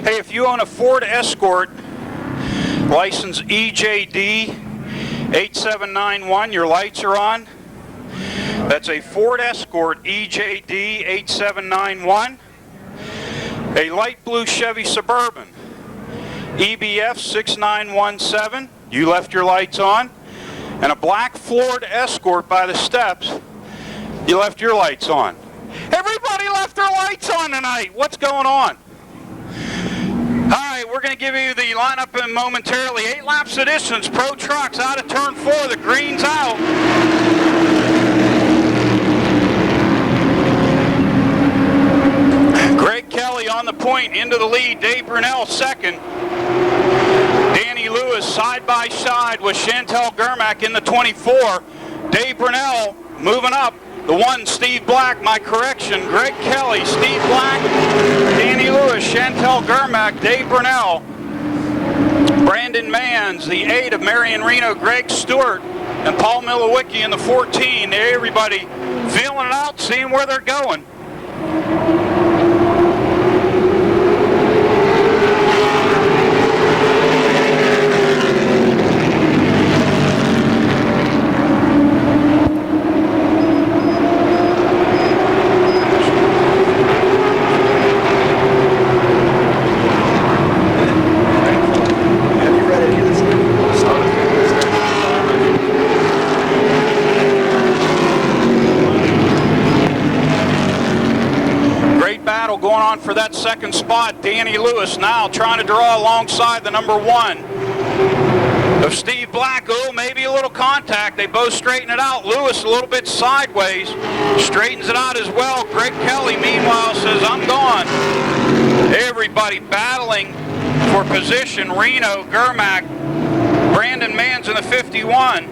Hey, if you own a Ford Escort, license EJD 8791, your lights are on. That's a Ford Escort EJD 8791. A light blue Chevy Suburban EBF 6917, you left your lights on. And a black Ford Escort by the steps, you left your lights on. Everybody left their lights on tonight. What's going on? All right, we're going to give you the lineup in momentarily. 8 laps of distance, Pro Trucks out of turn 4, the green's out. Greg Kelly on the point, into the lead. Dave Brunel second. Danny Lewis side by side with Chantel Germack in the 24. Dave Brunel moving up. The 1, Steve Black, my correction. Greg Kelly, Steve Black, Danny Lewis, Chantel Germack, Dave Brunel, Brandon Manns, the 8 of Marion Reno, Greg Stewart, and Paul Milowicki in the 14. Everybody feeling it out, seeing where they're going. Going on for that second spot. Danny Lewis now trying to draw alongside the number 1 of Steve Black. Oh, maybe a little contact. They both straighten it out. Lewis a little bit sideways, straightens it out as well. Greg Kelly meanwhile says, I'm gone. Everybody battling for position. Reno, Germack, Brandon Manns in the 51,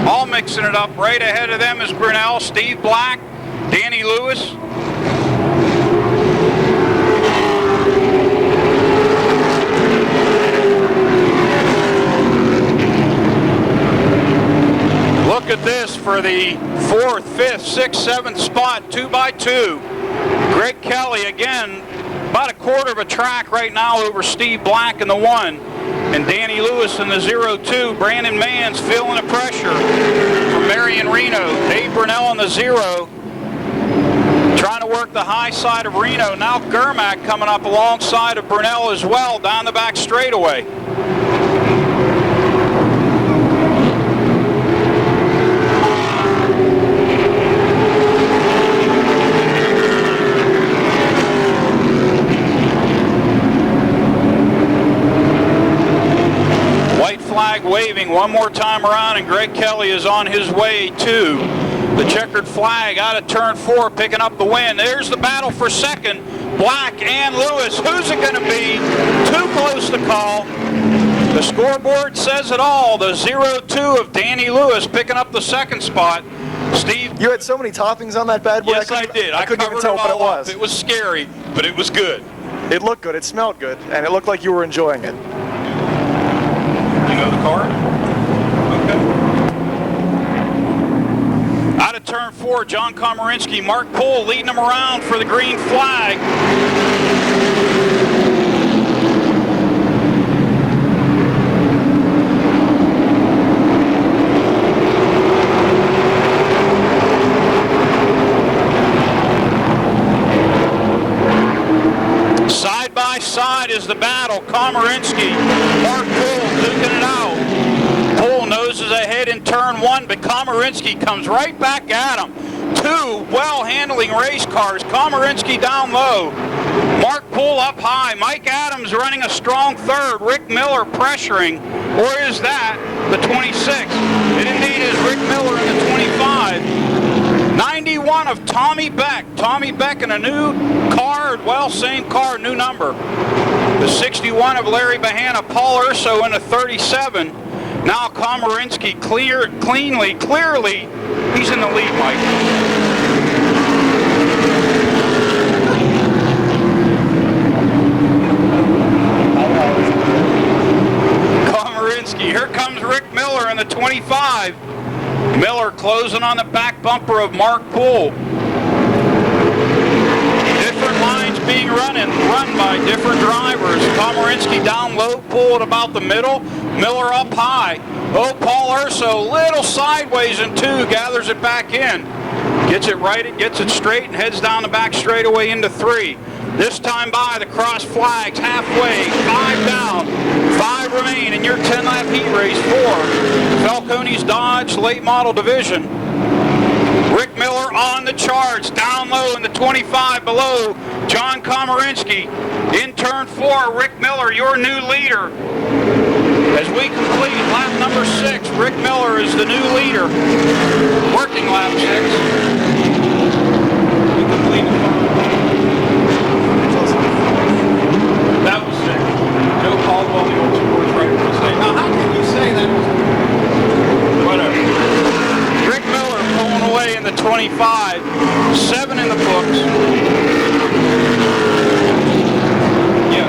all mixing it up. Right ahead of them is Brunel, Steve Black, Danny Lewis. Look at this for the 4th, 5th, 6th, 7th spot, 2 by 2. Greg Kelly again, about a quarter of a track right now over Steve Black in the 1. And Danny Lewis in the 0-2. Brandon Manns feeling the pressure from Marion Reno. Dave Brunel in the 0. Trying to work the high side of Reno. Now Germack coming up alongside of Brunel as well down the back straightaway. Flag waving one more time around, and Greg Kelly is on his way to the checkered flag out of turn 4, picking up the win. There's the battle for second, Black and Lewis. Who's it going to be? Too close to call. The scoreboard says it all. The 0-2 of Danny Lewis picking up the second spot. Steve, you had so many toppings on that bad boy. Yes, I did. I couldn't even tell what it was. It was scary, but it was good. It looked good. It smelled good, and it looked like you were enjoying it. You know the car? Okay. Out of turn 4, John Komarinsky, Mark Poole leading them around for the green flag. Side by side is the battle. Komarinsky, Mark Poole duking it out. Poole noses ahead in turn 1, but Komarinsky comes right back at him. 2 well-handling race cars. Komarinsky down low. Mark Poole up high. Mike Adams running a strong 3rd. Rick Miller pressuring. Or is that the 26? It indeed is Rick Miller in the 25. 91 of Tommy Beck. Tommy Beck in a new car, well, same car, new number. The 61 of Larry Bahana. Paul Urso in a 37. Now Komarinsky clearly, he's in the lead, Mike. Komarinsky, here comes Rick Miller in the 25. Miller closing on the back bumper of Mark Poole. Different lines being run by different drivers. Komarinsky down low, pull it about the middle. Miller up high. Oh, Paul Urso, little sideways in 2, gathers it back in. Gets it righted, gets it straight, and heads down the back straightaway into 3. This time by the cross flags, halfway, 5 down, 5 remain in your 10-lap heat race for Falcone's Dodge Late Model Division. Rick Miller on the charge, down low in the 25 below John Komarinsky. In turn 4, Rick Miller, your new leader. As we complete lap number 6, Rick Miller is the new leader. Working lap 6. We completed. That was 6. Joe Caldwell, the old sports writer, will say, now how can you say that was... Whatever. Rick Miller pulling away in the 25. 7 in the books. Yeah.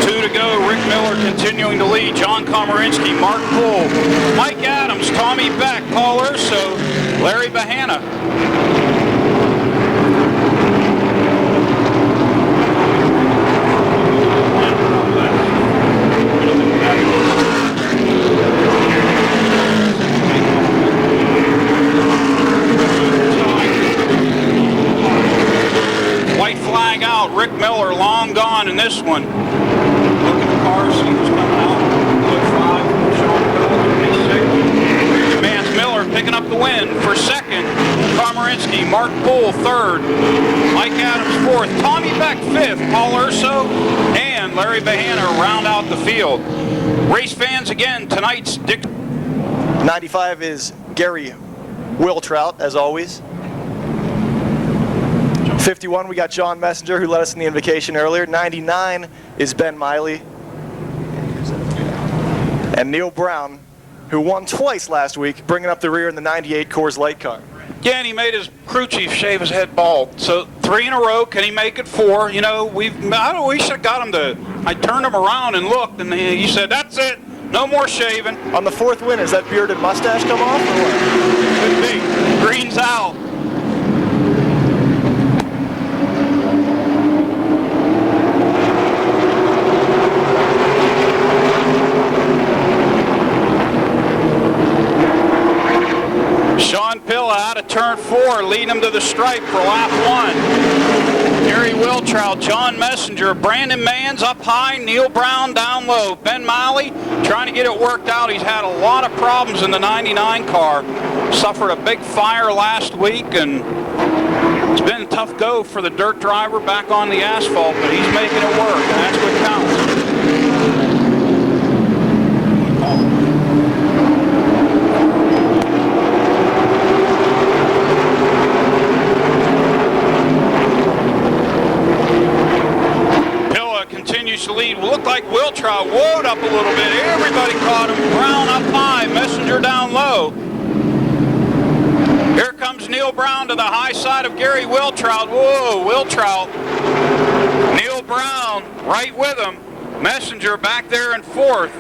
2 to go. Rick Miller continuing to lead. John Komarinsky, Mark Poole, Mike Adams, Tommy Beck, Paul Urso, Larry Bahana. White flag out. Rick Miller long gone in this one. Look at the cars, see who's coming out. Look, 5, Sean Piller, 26. Vance Miller picking up the win for 2nd. Komarinsky, Mark Poole 3rd. Mike Adams 4th. Tommy Beck 5th. Paul Urso and Larry Bahana round out the field. Race fans, again, tonight's 95 is Gary Wiltrout, as always. 51, we got John Messenger, who led us in the invocation earlier. 99 is Ben Miley. And Neil Brown, who won twice last week, bringing up the rear in the 98 Coors Light car. Yeah, and he made his crew chief shave his head bald. So 3 in a row. Can he make it 4? You know, we should have got him to. I turned him around and looked, and he said, "That's it. No more shaving." On the 4th win, is that bearded mustache come off, or what? Could be. Green's out. Sean Pilla out of turn 4, leading him to the stripe for lap 1. Gary Wiltrout, John Messenger, Brandon Manns up high, Neil Brown down low. Ben Miley trying to get it worked out. He's had a lot of problems in the 99 car. Suffered a big fire last week, and it's been a tough go for the dirt driver back on the asphalt, but he's making it work, and that's what counts. Continues to lead. Looked like Wiltrout woed up a little bit. Everybody caught him. Brown up high, Messenger down low. Here comes Neil Brown to the high side of Gary Wiltrout. Whoa, Wiltrout. Neil Brown right with him. Messenger back there in 4th.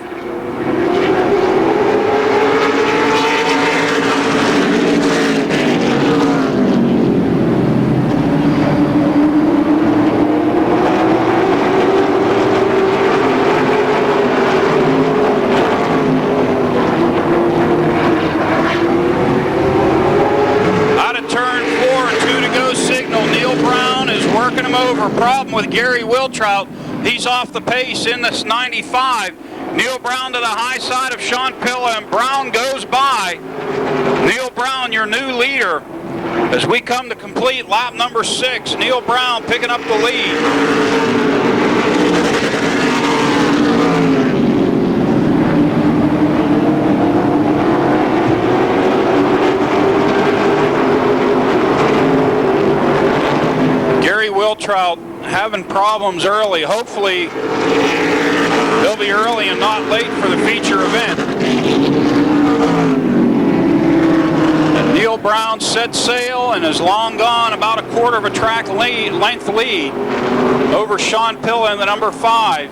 Problem with Gary Wiltrout. He's off the pace in this 95. Neil Brown to the high side of Sean Pilla, and Brown goes by. Neil Brown, your new leader. As we come to complete lap number 6, Neil Brown picking up the lead. Wiltrout having problems early. Hopefully they'll be early and not late for the feature event. And Neil Brown set sail and is long gone, about a quarter of a track length lead over Sean Pilla in the number 5.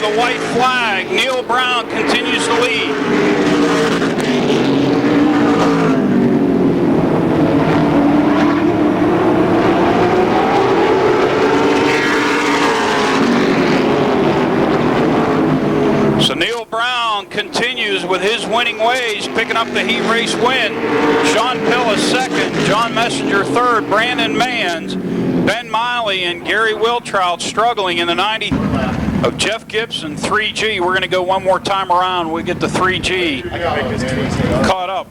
the white flag. Neil Brown continues to lead. So Neil Brown continues with his winning ways, picking up the heat race win. Sean Pillis second, John Messenger third, Brandon Manns, Ben Miley, and Gary Wiltrout struggling in the 90 of Jeff Gibson, 3G. We're going to go one more time around. We get the 3G caught up.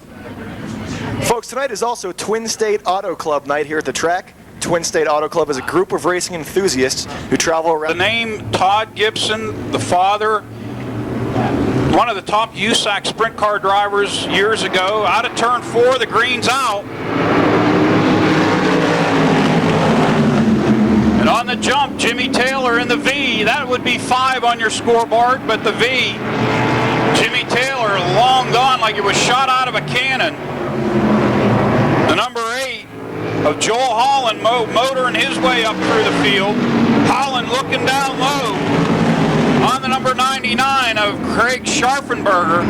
Folks, tonight is also Twin State Auto Club night here at the track. Twin State Auto Club is a group of racing enthusiasts who travel around. The name Todd Gibson, the father, one of the top USAC sprint car drivers years ago. Out of turn 4, the green's out. And on the jump, Jimmy Taylor in the V. That would be 5 on your scoreboard, but the V, Jimmy Taylor, long gone like it was shot out of a cannon. The number 8 of Joel Holland motoring his way up through the field. Holland looking down low on the number 99 of Craig Scharfenberger.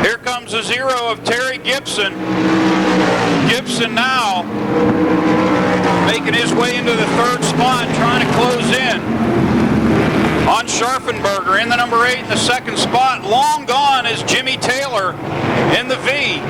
Here comes a 0 of Terry Gibson. Gibson now making his way into the 3rd spot, trying to close in on Scharfenberger. In the number 8 in the 2nd spot, long gone is Jimmy Taylor in the V.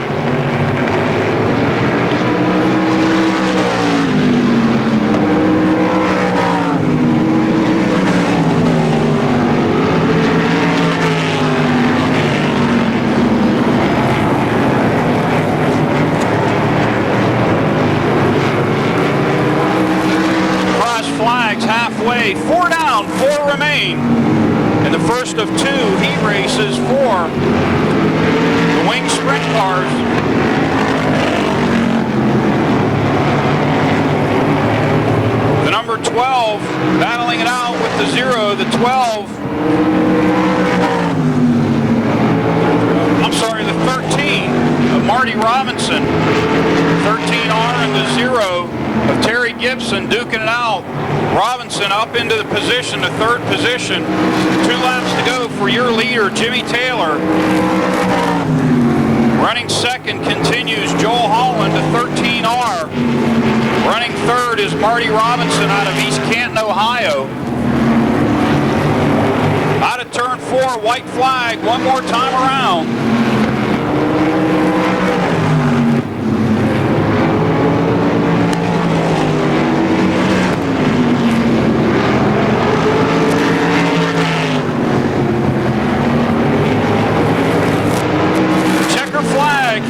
Halfway, 4 down, 4 remain in the first of 2 heat races for the Winged Sprint cars. The number 12 battling it out with the 0, the 12. I'm sorry, the 13 of Marty Robinson. 13R and the 0 of Terry Gibson duking it out. Robinson up into the position, the 3rd position. 2 laps to go for your leader, Jimmy Taylor. Running 2nd continues Joel Holland, the 13R. Running 3rd is Marty Robinson out of East Canton, Ohio. Out of turn 4, white flag, one more time around.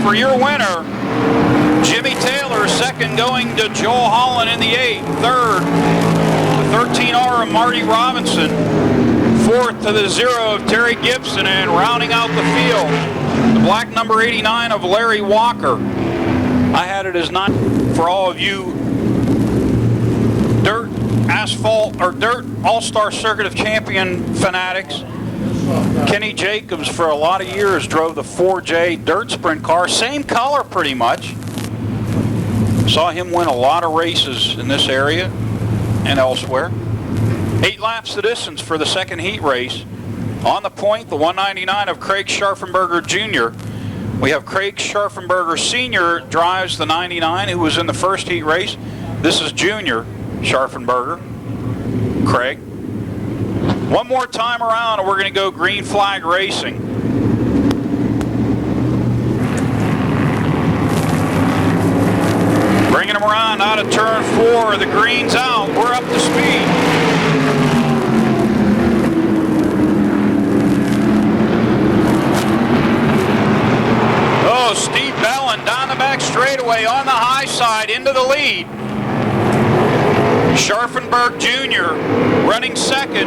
For your winner, Jimmy Taylor. 2nd going to Joel Holland in the 8th. 3rd, the 13R of Marty Robinson. 4th to the 0 of Terry Gibson, and rounding out the field, the black number 89 of Larry Walker. I had it as 9 for all of you dirt, asphalt, or dirt all-star circuit of champion fanatics. Kenny Jacobs for a lot of years drove the 4J dirt sprint car, same color pretty much. Saw him win a lot of races in this area and elsewhere. 8 laps the distance for the 2nd heat race. On the point, the 199 of Craig Scharfenberger Jr. We have Craig Scharfenberger Sr. drives the 99 who was in the 1st heat race. This is Junior Scharfenberger, Craig. One more time around and we're going to go green flag racing. Bringing them around out of turn 4. The green's out. We're up to speed. Oh, Steve Bellin down the back straightaway on the high side into the lead. Scharfenberg Jr. running 2nd.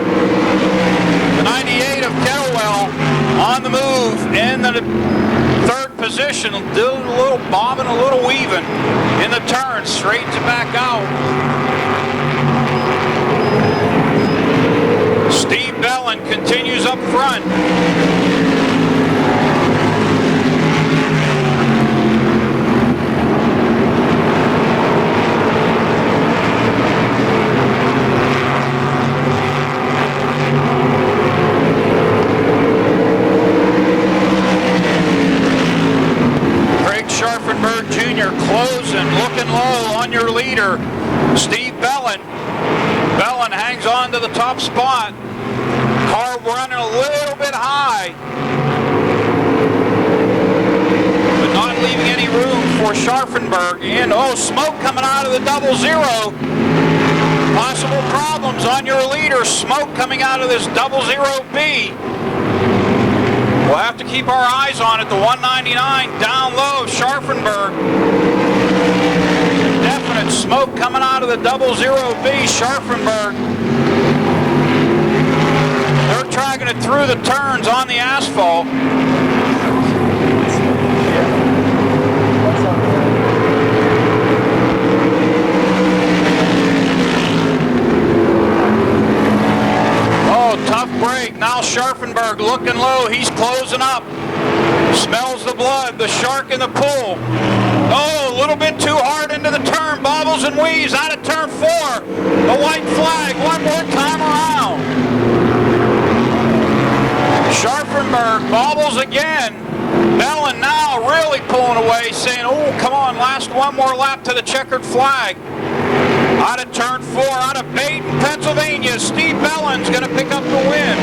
The 98 of Kettlewell on the move in the 3rd position. Do a little bobbing, a little weaving in the turn. Straightens it back out. Steve Bellin continues up front. closing, looking low on your leader, Steve Bellin. Bellin hangs on to the top spot. Car running a little bit high, but not leaving any room for Scharfenberg. And smoke coming out of the 00. Possible problems on your leader. Smoke coming out of this 00B. We'll have to keep our eyes on it. The 199 down low of Scharfenberg. Definite smoke coming out of the 00B, Scharfenberg. They're tracking it through the turns on the asphalt. Tough break. Now Scharfenberg looking low. He's closing up. Smells the blood. The shark in the pool. A little bit too hard into the turn. Bobbles and weaves out of turn 4. The white flag one more time around. Scharfenberg bobbles again. Bellin now really pulling away, saying, come on, last one more lap to the checkered flag. Out of turn 4, out of Baden, Pennsylvania, Steve Bellin's going to pick up the win.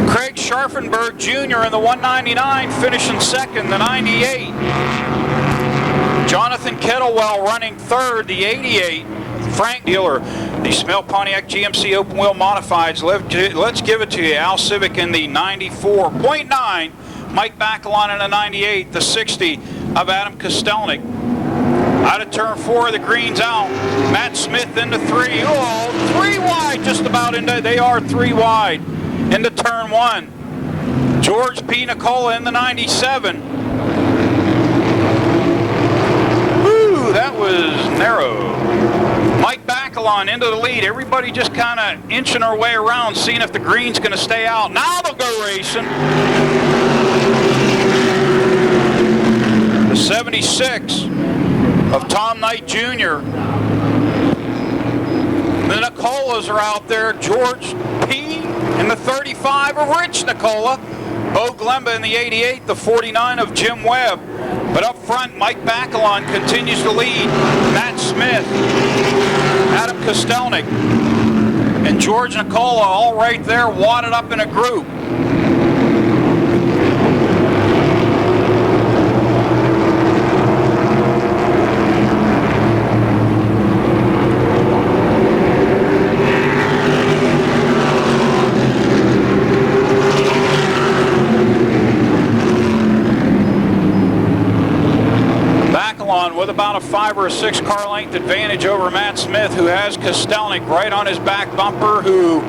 Craig Scharfenberg Jr. in the 199, finishing second, the 98. Jonathan Kettlewell running third, the 88. Frank Dealer, the Smell Pontiac GMC Open Wheel Modifieds. Let's give it to you. Al Civic in the 94.9. Mike Bacalon in the 98, the 60 of Adam Kostelnik. Out of turn 4, the green's out. Matt Smith into 3. 3 wide, just about into. They are 3 wide into turn 1. George P. Nicola in the 97. Woo, that was narrow. Mike Bacalon into the lead. Everybody just kind of inching our way around, seeing if the green's going to stay out. Now they'll go racing. The 76 of Tom Knight Jr. The Nicolas are out there. George P. in the 35 of Rich Nicola. Bo Glemba in the 88, the 49 of Jim Webb. But up front, Mike Bacalon continues to lead. Matt Smith, Adam Kostelnik, and George Nicola all right there, wadded up in a group. With about a 5 or a 6 car length advantage over Matt Smith, who has Kostelnik right on his back bumper, who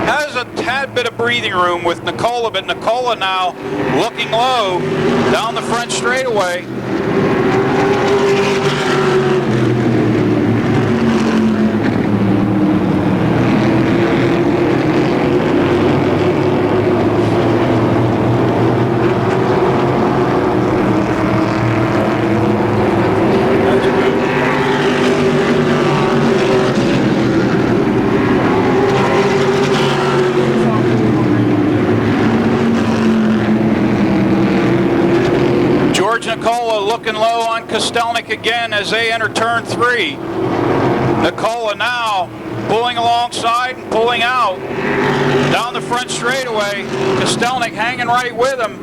has a tad bit of breathing room with Nicola, but Nicola now looking low down the front straightaway. Nicola looking low on Kostelnik again as they enter turn 3. Nicola now pulling alongside and pulling out down the front straightaway. Kostelnik hanging right with him.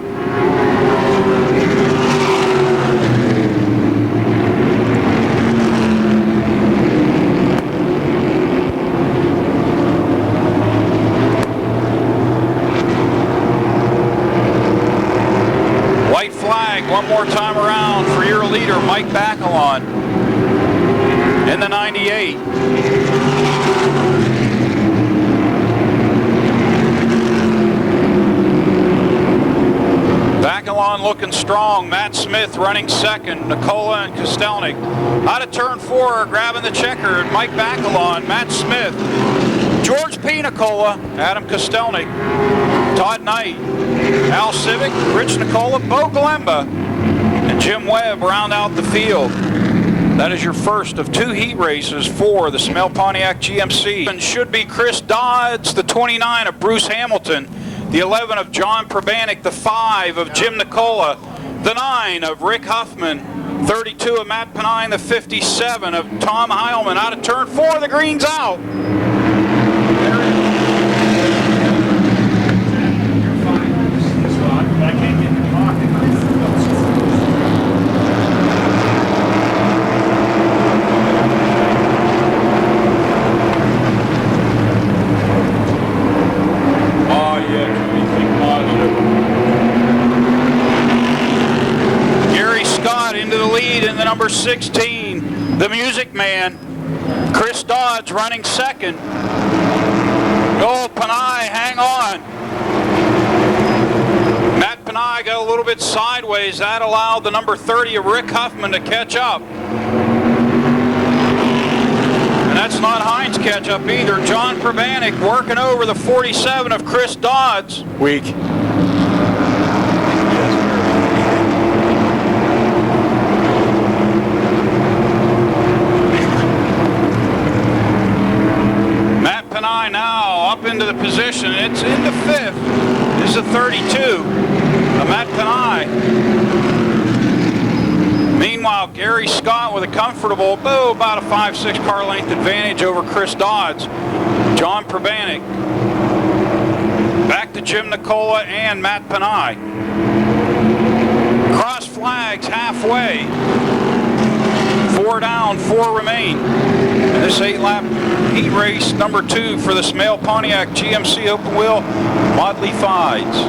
White flag one more time around for your leader, Mike Bacalon in the 98. Bacalon looking strong. Matt Smith running second. Nicola and Kostelnik. Out of turn 4, grabbing the checker. Mike Bacalon, Matt Smith, George P. Nicola, Adam Kostelnik, Todd Knight, Al Civic, Rich Nicola, Bo Glemba, and Jim Webb round out the field. That is your first of 2 heat races for the Smell Pontiac GMC. And should be Chris Dodds, the 29 of Bruce Hamilton, the 11 of John Probanik, the 5 of Jim Nicola, the 9 of Rick Huffman, 32 of Matt Penine, the 57 of Tom Heilman. Out of turn 4, the green's out. I can't get in the pocket. Oh yeah, anything positive. Gary Scott into the lead in the number 16, the Music Man. Chris Dodds running second. Oh, Penine, hang on. Matt Penine got a little bit sideways. That allowed the number 30 of Rick Huffman to catch up. And that's not Hines' catch up either. John Probanik working over the 47 of Chris Dodds. Weak. Matt Penine now up into the position. It's into 5th. This is a 32. Matt Penine. Meanwhile, Gary Scott with a comfortable, about a 5-6 car length advantage over Chris Dodds. John Probanik. Back to Jim Nicola and Matt Penine. Cross flags halfway. 4 down, 4 remain. And this 8-lap heat race, number 2 for the Smale Pontiac GMC Open Wheel Modley Fides.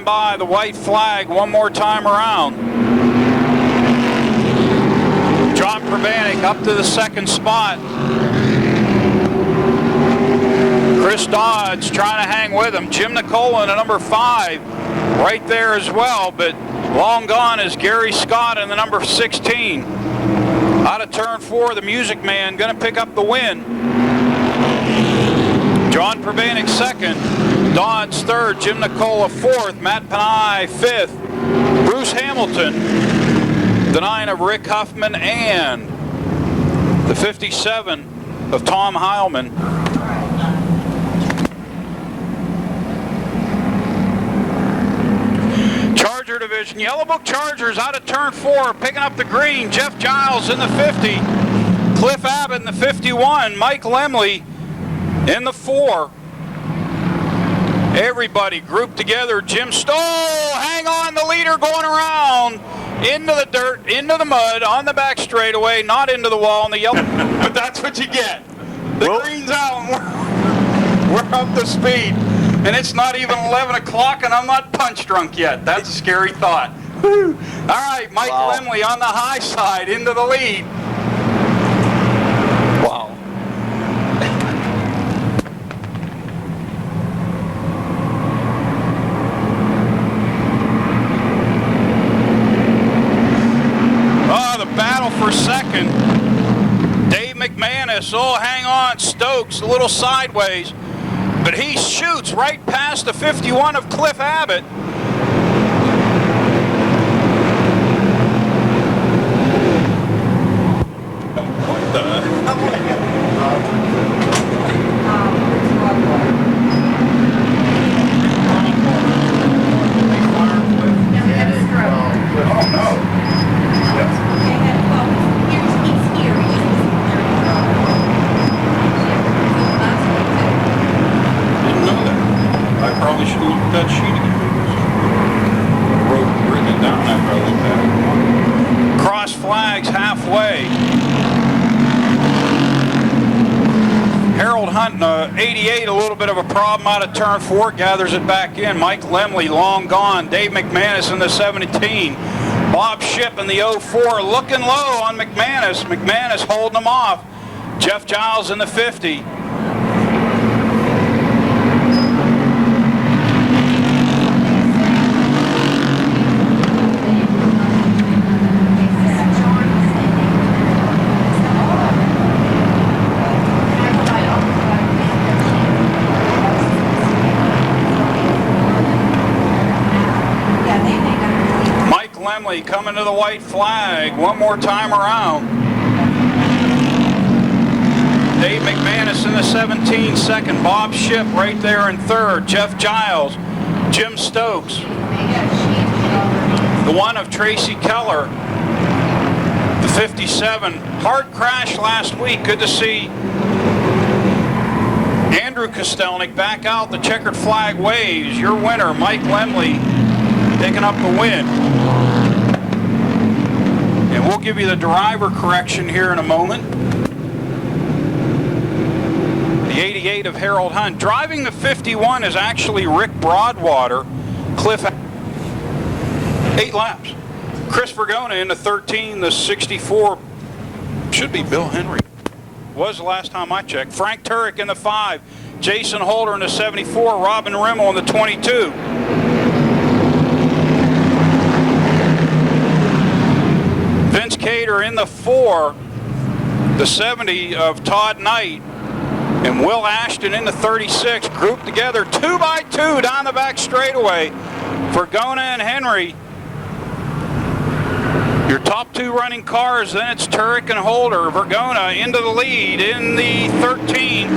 By the white flag one more time around. John Probanik up to the 2nd spot. Chris Dodds trying to hang with him. Jim Nicola in a number 5 right there as well, but long gone is Gary Scott in the number 16. Out of turn 4, the Music Man going to pick up the win. John Probanik 2nd. Dodds 3rd, Jim Nicola 4th, Matt Penine 5th, Bruce Hamilton, the 9 of Rick Huffman, and the 57 of Tom Heilman. Charger division, Yellow Book Chargers out of turn 4, picking up the green, Jeff Giles in the 50, Cliff Abbott in the 51, Mike Lemley in the 4. Everybody grouped together. Jim Stoll, hang on, the leader going around into the dirt, into the mud, on the back straightaway, not into the wall, and the yellow. But that's what you get. The green's out, and we're up to speed. And it's not even 11 o'clock, and I'm not punch drunk yet. That's a scary thought. Woo. All right, Mike Lemley on the high side, into the lead. Wow. Battle for second. Dave McManus, hang on, Stokes a little sideways, but he shoots right past the 51 of Cliff Abbott. What the? Oh no. Probably should have looked at that sheet again. Wrote it down after I looked at it. Cross flags halfway. Harold Hunt in 88, a little bit of a problem out of turn 4, gathers it back in. Mike Lemley long gone. Dave McManus in the 17. Bob Shipp in the 04 looking low on McManus. McManus holding him off. Jeff Giles in the 50. Coming to the white flag one more time around. Dave McManus in the 17 second. Bob Shipp right there in third. Jeff Giles, Jim Stokes, the one of Tracy Keller, the 57. Hard crash last week. Good to see Andrew Kostelnik back out. The checkered flag waves. Your winner, Mike Lemley, picking up the win. And we'll give you the driver correction here in a moment. The 88 of Harold Hunt. Driving the 51 is actually Rick Broadwater. Cliff, 8 laps. Chris Vergona in the 13, the 64 should be Bill Henry. Was the last time I checked. Frank Turek in the 5. Jason Holder in the 74. Robin Rimmel in the 22. Vince Cater in the 4, the 70 of Todd Knight, and Will Ashton in the 36, grouped together 2 by 2 down the back straightaway. Vergona and Henry, your top 2 running cars. Then it's Turek and Holder. Vergona into the lead in the 13.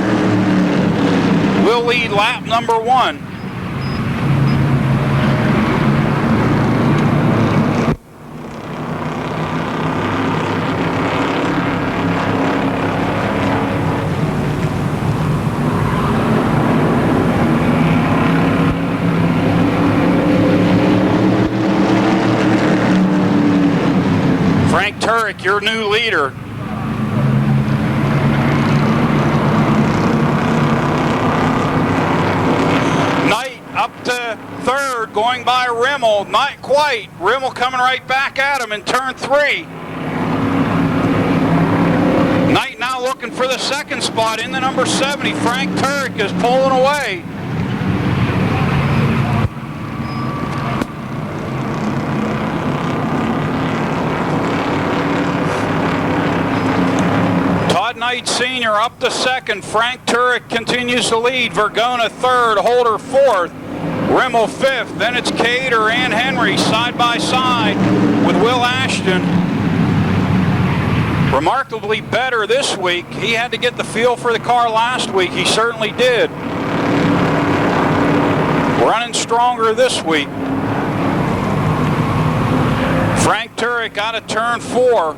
Will lead lap number 1. Turek, your new leader. Knight up to third, going by Rimmel. Not quite. Rimmel coming right back at him in turn 3. Knight now looking for the second spot in the number 70. Frank Turek is pulling away. Knight Sr. up to second. Frank Turek continues to lead. Vergona third. Holder fourth. Rimmel fifth. Then it's Cater and Henry side by side with Will Ashton. Remarkably better this week. He had to get the feel for the car last week. He certainly did. Running stronger this week. Frank Turek out of turn 4.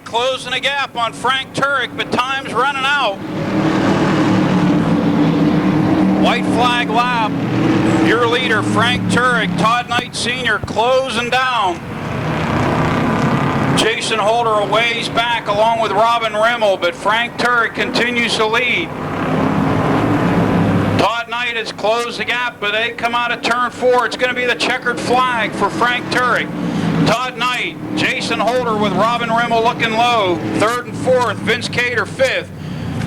Closing a gap on Frank Turek, but time's running out. White flag lap. Your leader, Frank Turek. Todd Knight Sr. closing down. Jason Holder a ways back along with Robin Rimmel, but Frank Turek continues to lead. Todd Knight has closed the gap, but they come out of turn 4. It's going to be the checkered flag for Frank Turek. Todd Knight, Jason Holder with Robin Rimmel looking low, third and fourth, Vince Cater fifth.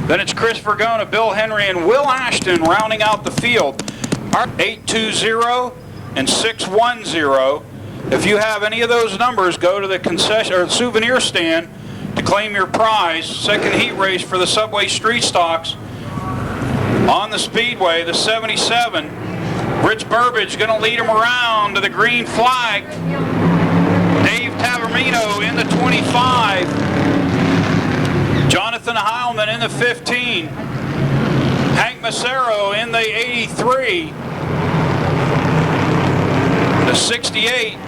Then it's Chris Vergona, Bill Henry, and Will Ashton rounding out the field. 820 and 610. If you have any of those numbers, go to the concession or souvenir stand to claim your prize. Second heat race for the Subway Street Stocks on the Speedway, the 77. Rich Burbage going to lead him around to the green flag. Dave Tavermino in the 25. Jonathan Heilman in the 15. Hank Massaro in the 83. The 68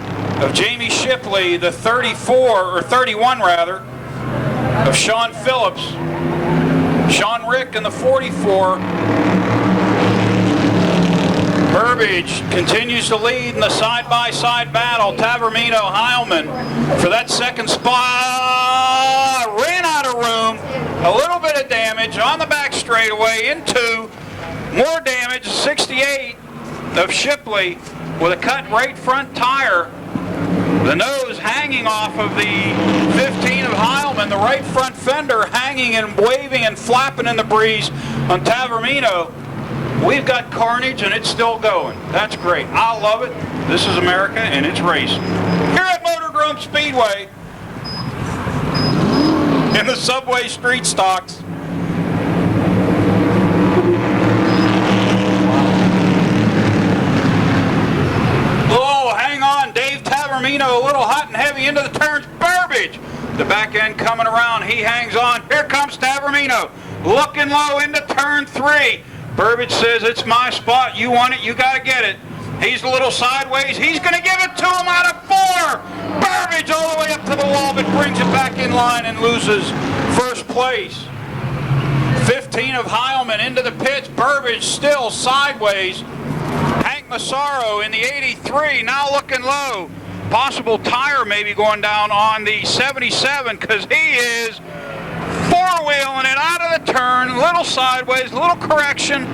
of Jamie Shipley. The 34, or 31 rather, of Sean Phillips. Sean Rick in the 44. Burbage continues to lead in the side-by-side battle. Tavermino, Heilman for that second spot. Ran out of room. A little bit of damage on the back straightaway into more damage. 68 of Shipley with a cut right front tire. The nose hanging off of the 15 of Heilman. The right front fender hanging and waving and flapping in the breeze on Tavermino. We've got carnage and it's still going. That's great. I love it. This is America and it's racing. Here at Motordrome Speedway in the Subway Street Stocks. Oh, hang on. Dave Tavermino a little hot and heavy into the turns. Burbage. The back end coming around. He hangs on. Here comes Tavermino. Looking low into turn 3. Burbage says, it's my spot. You want it, you got to get it. He's a little sideways. He's going to give it to him out of 4. Burbage all the way up to the wall, but brings it back in line and loses first place. 15 of Heilman into the pits. Burbage still sideways. Hank Massaro in the 83, now looking low. Possible tire maybe going down on the 77 because he is four-wheeling it out of the turn, a little sideways, a little correction.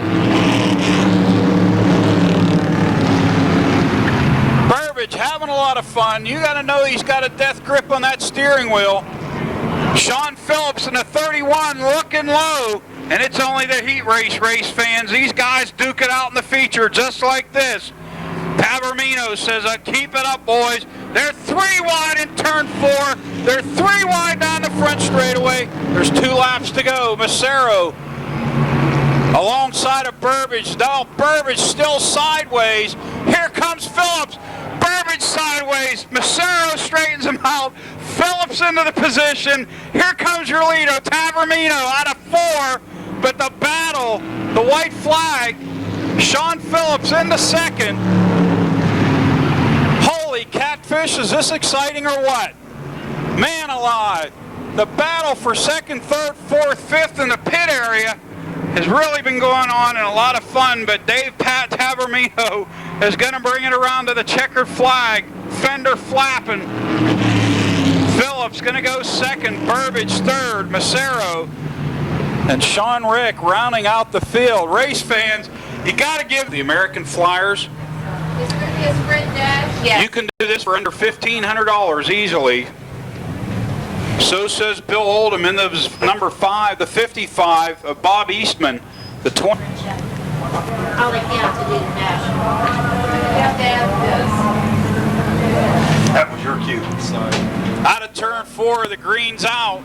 Burbage having a lot of fun. You got to know he's got a death grip on that steering wheel. Sean Phillips in the 31 looking low, and it's only the heat race fans. These guys duke it out in the feature just like this. Tavermino says, keep it up, boys. They're 3 wide in turn 4. They're 3 wide down the front straightaway. There's 2 laps to go. Massaro alongside of Burbage. Now Burbage still sideways. Here comes Phillips. Burbage sideways. Massaro straightens him out. Phillips into the position. Here comes your leader, Tavermino, out of 4. But the battle, the white flag, Sean Phillips in the second. Holy catfish, is this exciting or what? Man alive. The battle for second, third, fourth, fifth in the pit area has really been going on and a lot of fun, but Dave Tavermino is going to bring it around to the checkered flag. Fender flapping. Phillips going to go second, Burbage third, Massaro, and Sean Rick rounding out the field. Race fans, you got to give the American Flyers. Is it going to be a sprint dash? Yes. You can do this for under $1,500 easily. So says Bill Oldham in the number 5, the 55 of Bob Eastman, the 20. All they count to do the dash. You have to have this. That was your cue. Sorry. Out of turn 4, the green's out.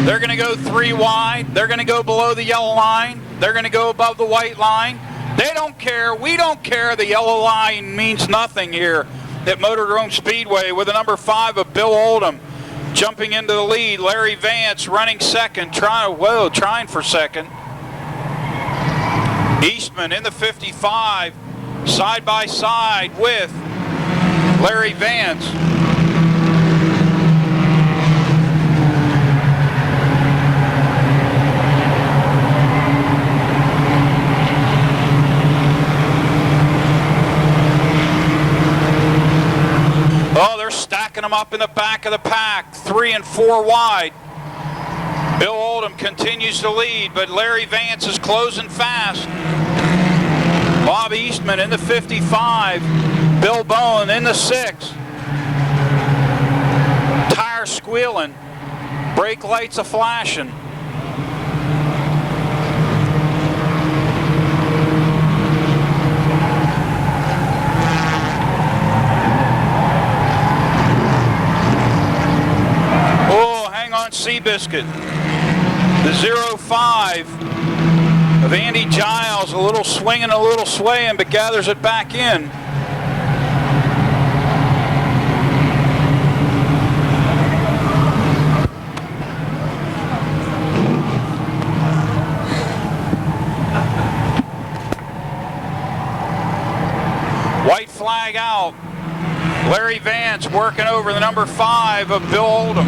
They're going to go 3 wide. They're going to go below the yellow line. They're going to go above the white line. They don't care. We don't care. The yellow line means nothing here at Motordrome Speedway with the number 5 of Bill Oldham jumping into the lead. Larry Vance running second, trying for second. Eastman in the 55, side by side with Larry Vance. Oh, they're stacking them up in the back of the pack, 3 and 4 wide. Bill Oldham continues to lead, but Larry Vance is closing fast. Bob Eastman in the 55, Bill Bowen in the 6. Tire squealing, brake lights a-flashing. Seabiscuit, the 05 of Andy Giles, a little swinging, a little swaying, but gathers it back in. Larry Vance working over the number 5 of Bill Oldham.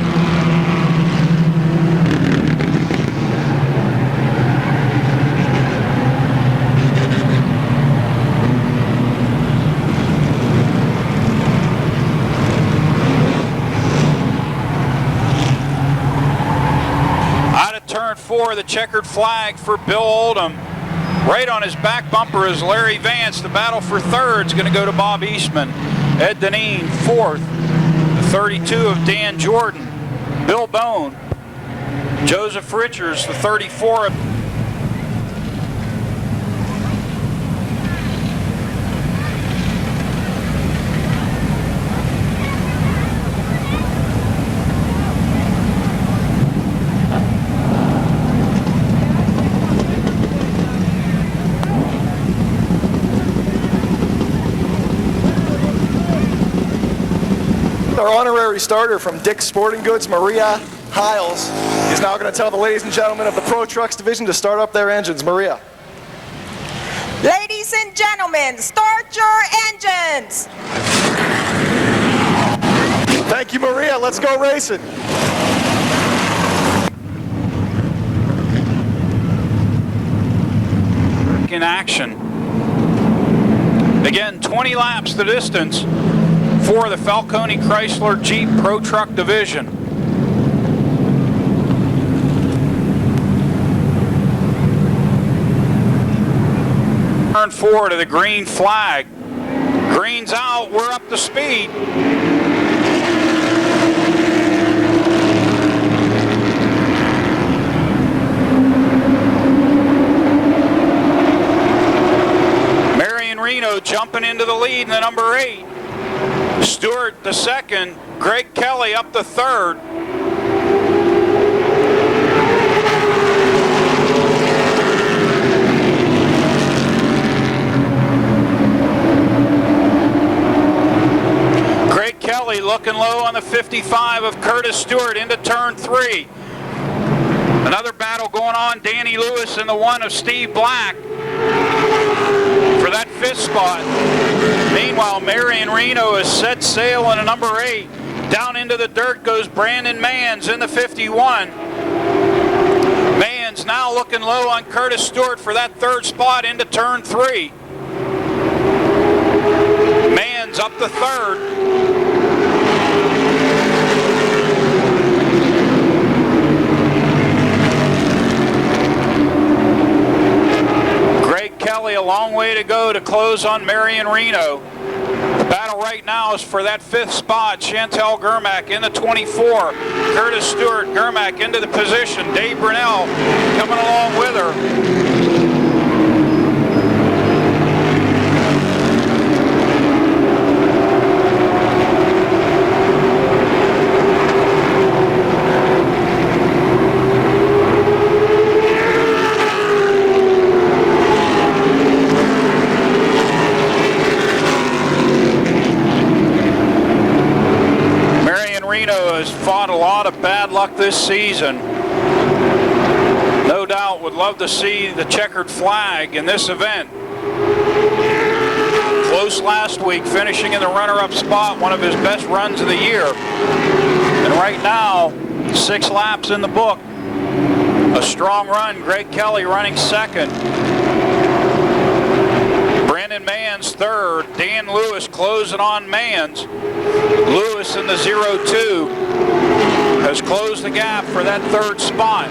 Out of turn 4, the checkered flag for Bill Oldham. Right on his back bumper is Larry Vance. The battle for third is going to go to Bob Eastman. Ed Deneen, 4th. The 32 of Dan Jordan. Bill Bone. Joseph Richards, the 34 of... Our honorary starter from Dick's Sporting Goods, Maria Hiles, is now going to tell the ladies and gentlemen of the Pro Trucks division to start up their engines. Maria. Ladies and gentlemen, start your engines. Thank you, Maria. Let's go racing. In action. Again, 20 laps the distance for the Falcone Chrysler Jeep Pro Truck division. Turn 4 to the green flag. Green's out, we're up to speed. Marion Reno jumping into the lead in the number 8. Stewart the second, Greg Kelly up the third. Greg Kelly looking low on the 55 of Curtis Stewart into turn 3. Another battle going on, Danny Lewis and the 1 of Steve Black for that 5th spot. Meanwhile, Marion Reno has set sail in a number 8. Down into the dirt goes Brandon Manns in the 51. Manns now looking low on Curtis Stewart for that 3rd spot into turn 3. Manns up the 3rd. Greg Kelly a long way to go to close on Marion Reno. The battle right now is for that 5th spot. Chantel Germack in the 24. Curtis Stewart, Germack into the position. Dave Brunell coming along with her. Has fought a lot of bad luck this season. No doubt would love to see the checkered flag in this event. Close last week, finishing in the runner-up spot, one of his best runs of the year. And right now, 6 laps in the book. A strong run, Greg Kelly running 2nd. Brandon Manns 3rd, Dan Lewis closing on Manns. Lewis in the 02 has closed the gap for that 3rd spot.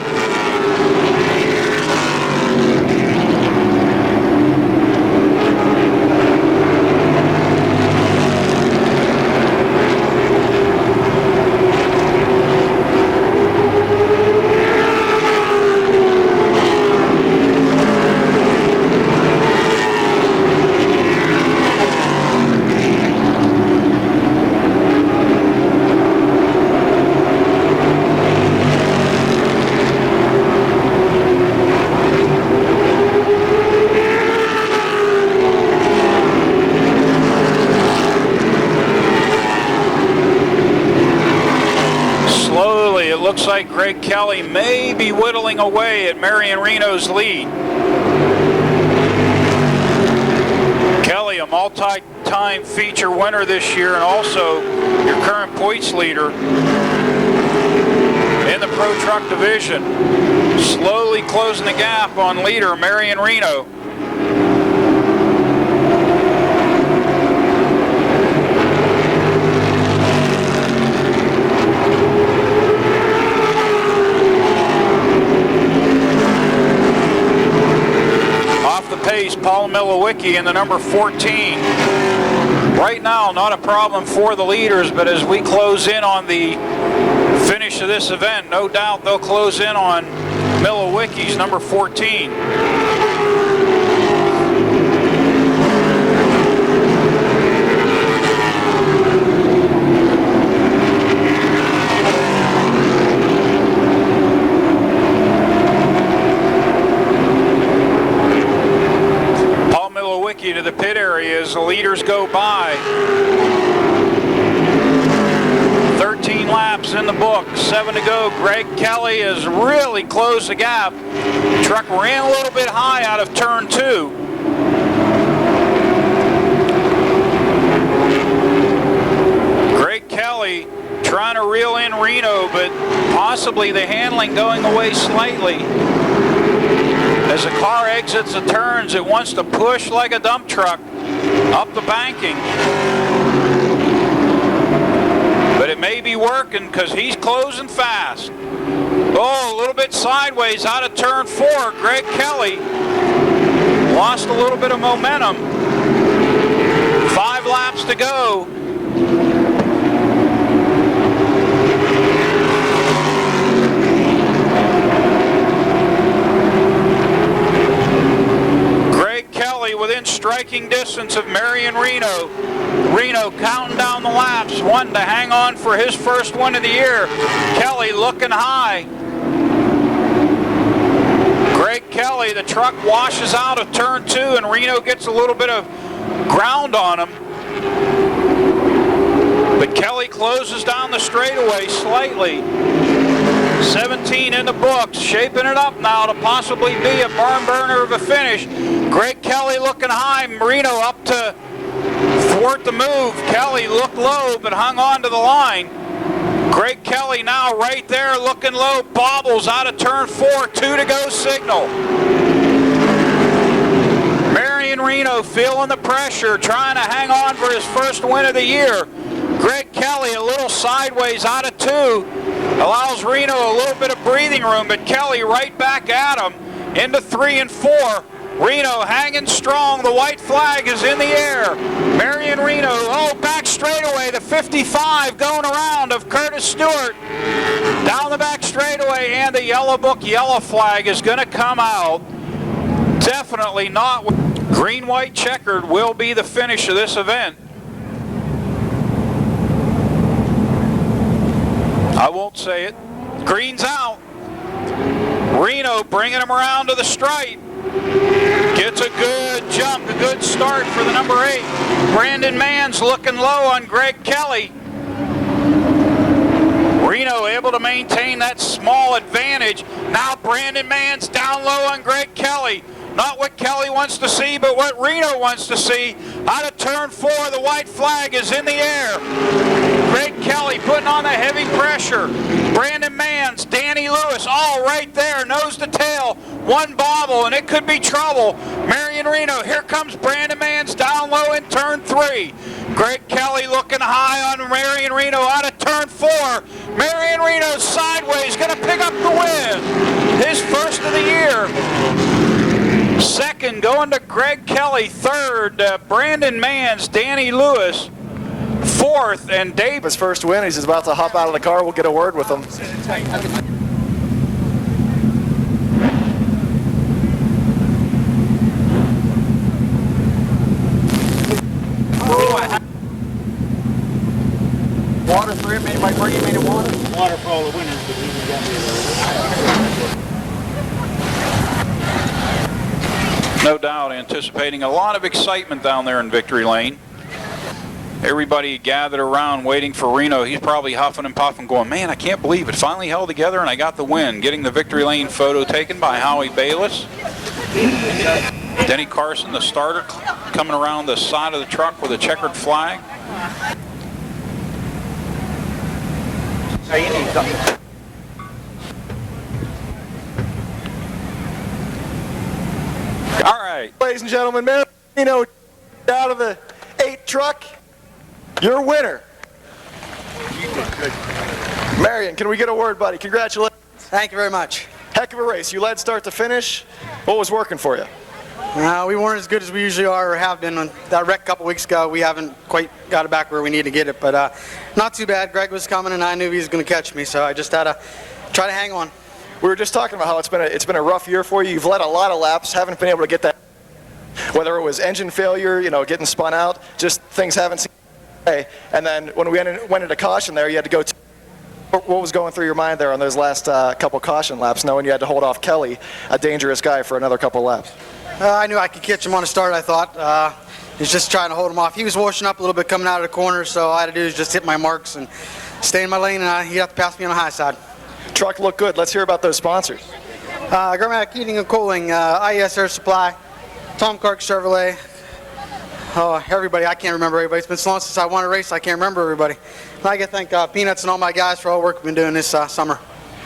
Looks like Greg Kelly may be whittling away at Marion Reno's lead. Kelly, a multi two-time feature winner this year and also your current points leader in the Pro Truck division. Slowly closing the gap on leader Marion Reno. Off the pace, Paul Milowicki in the number 14. Right now, not a problem for the leaders, but as we close in on the finish of this event, no doubt they'll close in on Milowicki's number 14. Paul Milowicki to the pit area as the leaders go by. 13 laps in the book, 7 to go. Greg Kelly has really closed the gap. Truck ran a little bit high out of turn 2. Greg Kelly trying to reel in Reno, but possibly the handling going away slightly. As the car exits the turns, it wants to push like a dump truck up the banking. But it may be working because he's closing fast. Oh, a little bit sideways out of turn 4. Greg Kelly lost a little bit of momentum. 5 laps to go. Greg Kelly within striking distance of Marion Reno. Reno counting down the laps, one to hang on for his first win of the year. Kelly looking high. Greg Kelly, the truck washes out of turn 2 and Reno gets a little bit of ground on him. But Kelly closes down the straightaway slightly. 17 in the books, shaping it up now to possibly be a barn burner of a finish. Greg Kelly looking high, Reno up to thwart the move. Kelly looked low but hung on to the line. Greg Kelly now right there looking low, bobbles out of turn 4, 2 to go signal. Marion Reno feeling the pressure, trying to hang on for his first win of the year. Greg Kelly a little sideways out of 2, allows Reno a little bit of breathing room, but Kelly right back at him into 3 and 4. Reno hanging strong, the white flag is in the air. Marion Reno, oh, back straightaway, the 55 going around of Curtis Stewart. Down the back straightaway, and the yellow book, yellow flag is going to come out. Definitely not. Green, white, checkered will be the finish of this event. I won't say it. Green's out. Reno bringing him around to the stripe. Gets a good jump, a good start for the number 8. Brandon Mann's looking low on Greg Kelly. Reno able to maintain that small advantage. Now Brandon Mann's down low on Greg Kelly. Not what Kelly wants to see, but what Reno wants to see. Out of turn 4, the white flag is in the air. Greg Kelly putting on the heavy pressure. Brandon Mann's, Danny Lewis, all right there, nose to tail. One bobble, and it could be trouble. Marion Reno, here comes Brandon Mann's down low in turn 3. Greg Kelly looking high on Marion Reno out of turn 4. Marion Reno sideways, going to pick up the win. His first of the year. Second going to Greg Kelly. Third, Brandon Mann's, Danny Lewis. Fourth, and Dave. His first win, he's about to hop out of the car. We'll get a word with him. Water for him? Anybody bring him any water? Water for all the winners, but he got me. No doubt anticipating a lot of excitement down there in Victory Lane. Everybody gathered around waiting for Reno. He's probably huffing and puffing going, man, I can't believe it finally held together and I got the win. Getting the Victory Lane photo taken by Howie Bayless. Denny Carson, the starter, coming around the side of the truck with a checkered flag. So you need something. All right. Ladies and gentlemen, Marion out of the 8 truck, your winner. You did good. Marion, can we get a word, buddy? Congratulations. Thank you very much. Heck of a race. You led start to finish. What was working for you? We weren't as good as we usually are or have been. On that wreck a couple weeks ago, we haven't quite got it back where we need to get it, but not too bad. Greg was coming, and I knew he was going to catch me, so I just had to try to hang on. We were just talking about how it's been a rough year for you. You've led a lot of laps, haven't been able to get that. Whether it was engine failure, getting spun out, just things haven't seemed way. And then when we went into caution there, you had to go. What was going through your mind there on those last couple caution laps, knowing you had to hold off Kelly, a dangerous guy, for another couple laps? I knew I could catch him on a start, I thought. He's just trying to hold him off. He was washing up a little bit coming out of the corner, so all I had to do is just hit my marks and stay in my lane, and he'd have to pass me on the high side. Truck looked good. Let's hear about those sponsors. Garmatic Heating and Cooling, IES Air Supply, Tom Clark Chevrolet. Oh, everybody, I can't remember everybody. It's been so long since I won a race, I can't remember everybody. And I got to thank Peanuts and all my guys for all the work we've been doing this summer.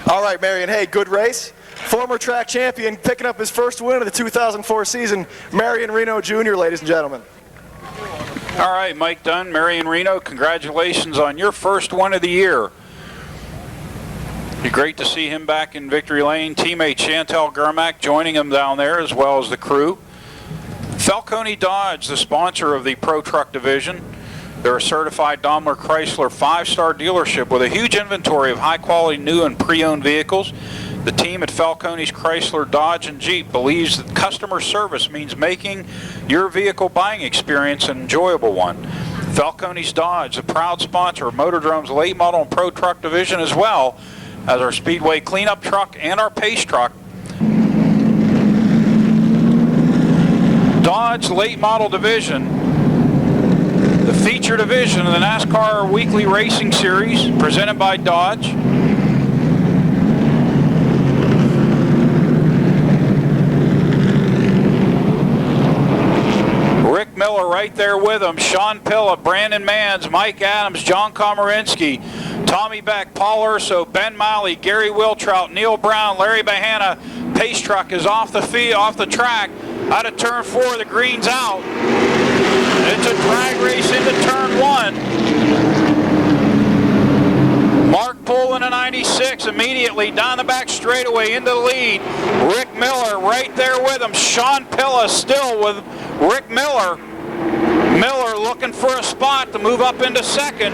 All right, Marion, hey, good race. Former track champion picking up his first win of the 2004 season, Marion Reno Jr., ladies and gentlemen. All right, Mike Dunn, Marion Reno, congratulations on your first one of the year. Be great to see him back in victory lane. Teammate Chantel Germack joining him down there, as well as the crew. Falcone Dodge, the sponsor of the Pro Truck Division. They're a certified Daimler Chrysler 5-star dealership with a huge inventory of high-quality new and pre-owned vehicles. The team at Falcone's Chrysler, Dodge, and Jeep believes that customer service means making your vehicle buying experience an enjoyable one. Falcone's Dodge, a proud sponsor of MOTORDROME's late model and Pro Truck Division, as well as our Speedway cleanup truck and our pace truck. Dodge Late Model Division, the feature division of the NASCAR Weekly Racing Series, presented by Dodge. Rick Miller right there with him, Sean Pilla, Brandon Manns, Mike Adams, John Komarinsky, Tommy Beck, Paul Urso, Ben Miley, Gary Wiltrout, Neil Brown, Larry Bahana. Pace truck is off the track. Out of turn 4, the green's out. It's a drag race into turn 1. Mark Poole in a 96 immediately down the back straightaway into the lead. Rick Miller right there with him. Sean Pilla still with Rick Miller. Miller looking for a spot to move up into second.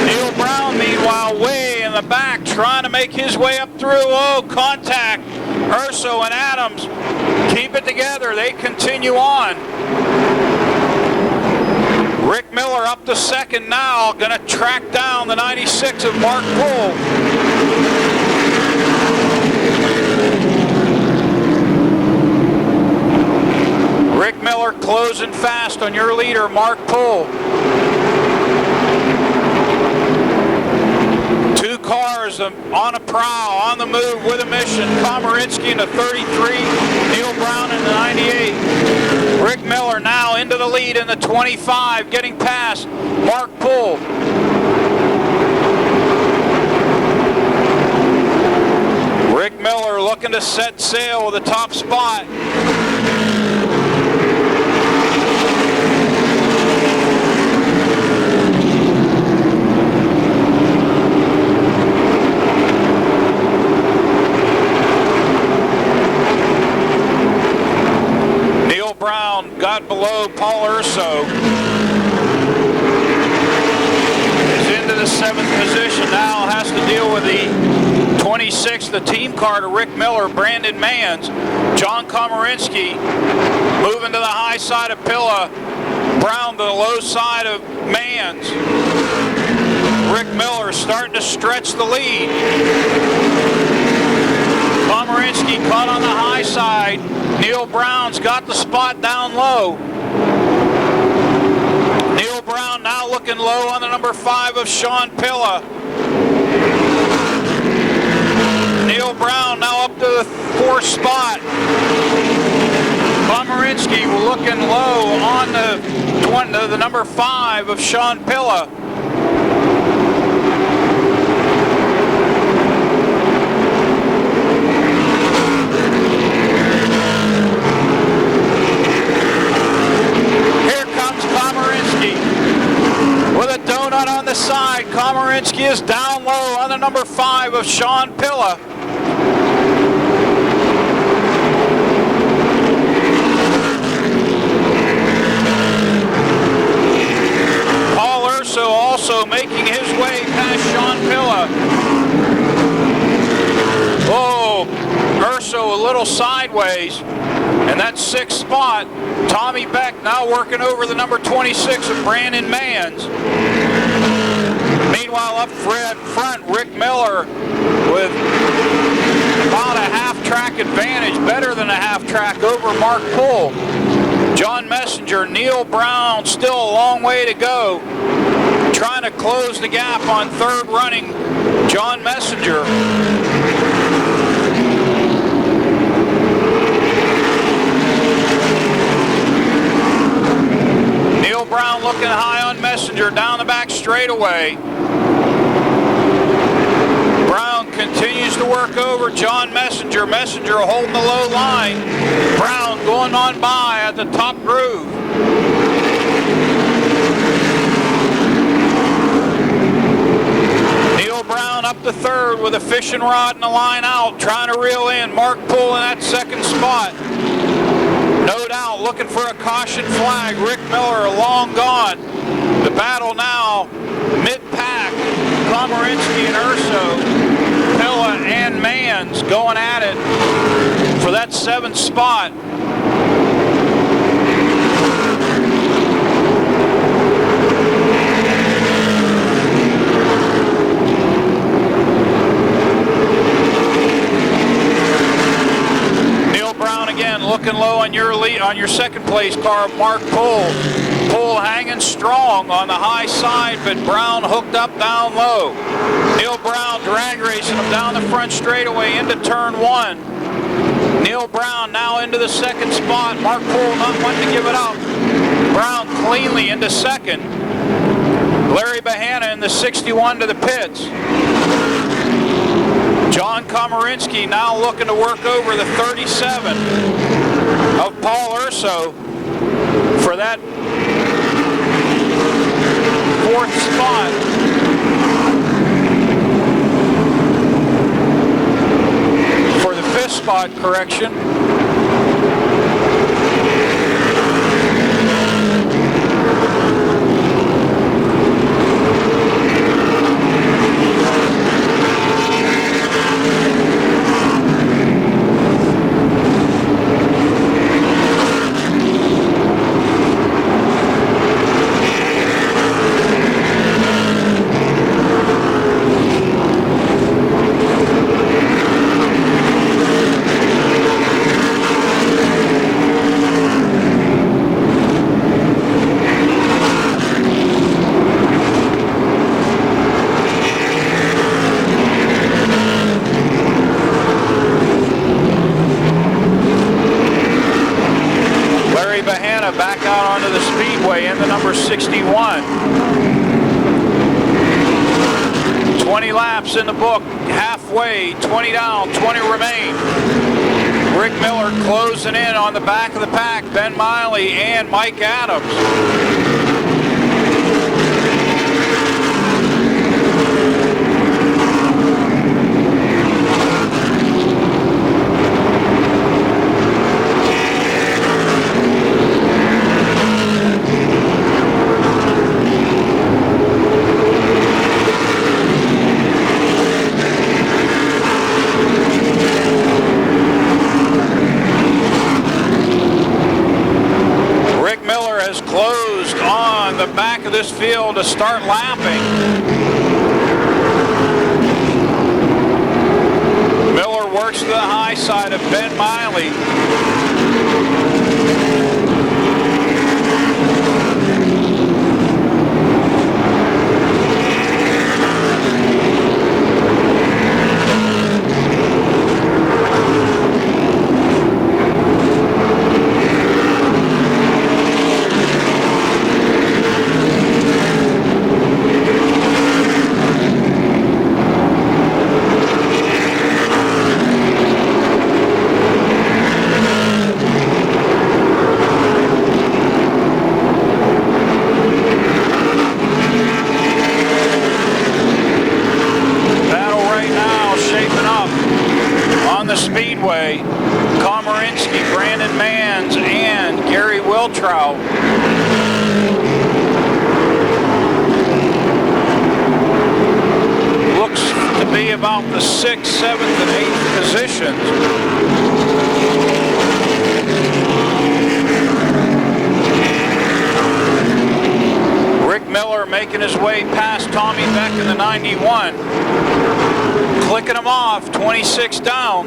Neil Brown, meanwhile, way in the back, trying to make his way up through. Oh, contact. Urso and Adams keep it together. They continue on. Rick Miller up to second now, going to track down the 96 of Mark Poole. Rick Miller closing fast on your leader, Mark Poole. 2 cars on a prowl, on the move with a mission. Komarinsky in the 33, Neil Brown in the 98. Rick Miller now into the lead in the 25, getting past Mark Poole. Rick Miller looking to set sail with the top spot. Brown got below Paul Urso. Is into the 7th position now, has to deal with the 26th, the team car to Rick Miller, Brandon Manns. John Komarinsky moving to the high side of Pilla. Brown to the low side of Manns. Rick Miller starting to stretch the lead. Komarinsky caught on the high side. Neil Brown's got the spot down low. Neil Brown now looking low on the number 5 of Sean Pilla. Neil Brown now up to the 4th spot. the number 5 of Sean Pilla. Here comes Komarinsky with a donut on the side. Komarinsky is down low on the number 5 of Sean Pilla. Paul Urso also making his way past Sean Pilla. Oh, Urso a little sideways. And that 6th spot, Tommy Beck now working over the number 26 of Brandon Manns. Meanwhile, up front, Rick Miller with about a half-track advantage, better than a half-track over Mark Poole. John Messenger, Neil Brown, still a long way to go. Trying to close the gap on third running, John Messenger. Neil Brown looking high on Messenger down the back straightaway. Brown continues to work over John Messenger. Messenger holding the low line. Brown going on by at the top groove. Neil Brown up to third with a fishing rod and a line out, trying to reel in Mark Poole in that 2nd spot. No doubt looking for a caution flag. Rick Miller long gone. The battle now mid-pack. Komarinsky and Urso, Pilla and Manns going at it for that 7th spot. Brown again looking low on your lead, on your 2nd place car, Mark Poole. Poole hanging strong on the high side, but Brown hooked up down low. Neil Brown drag racing him down the front straightaway into turn 1. Neil Brown now into the 2nd spot. Mark Poole not wanting to give it up. Brown cleanly into 2nd. Larry Bahana in the 61 to the pits. John Komarinsky now looking to work over the 37 of Paul Urso for that 4th spot. For the 5th spot, correction. Back out onto the speedway in the number 61. 20 laps in the book, halfway, 20 down, 20 remain. Rick Miller closing in on the back of the pack, Ben Miley and Mike Adams. Closed on the back of this field to start lapping. Miller works to the high side of Ben Miley. the Speedway. Komarinsky, Brandon Manns, and Gary Wiltrout. Looks to be about the 6th, 7th, and 8th positions. Rick Miller making his way past Tommy Beck in the 91. Clicking him off, 26 down.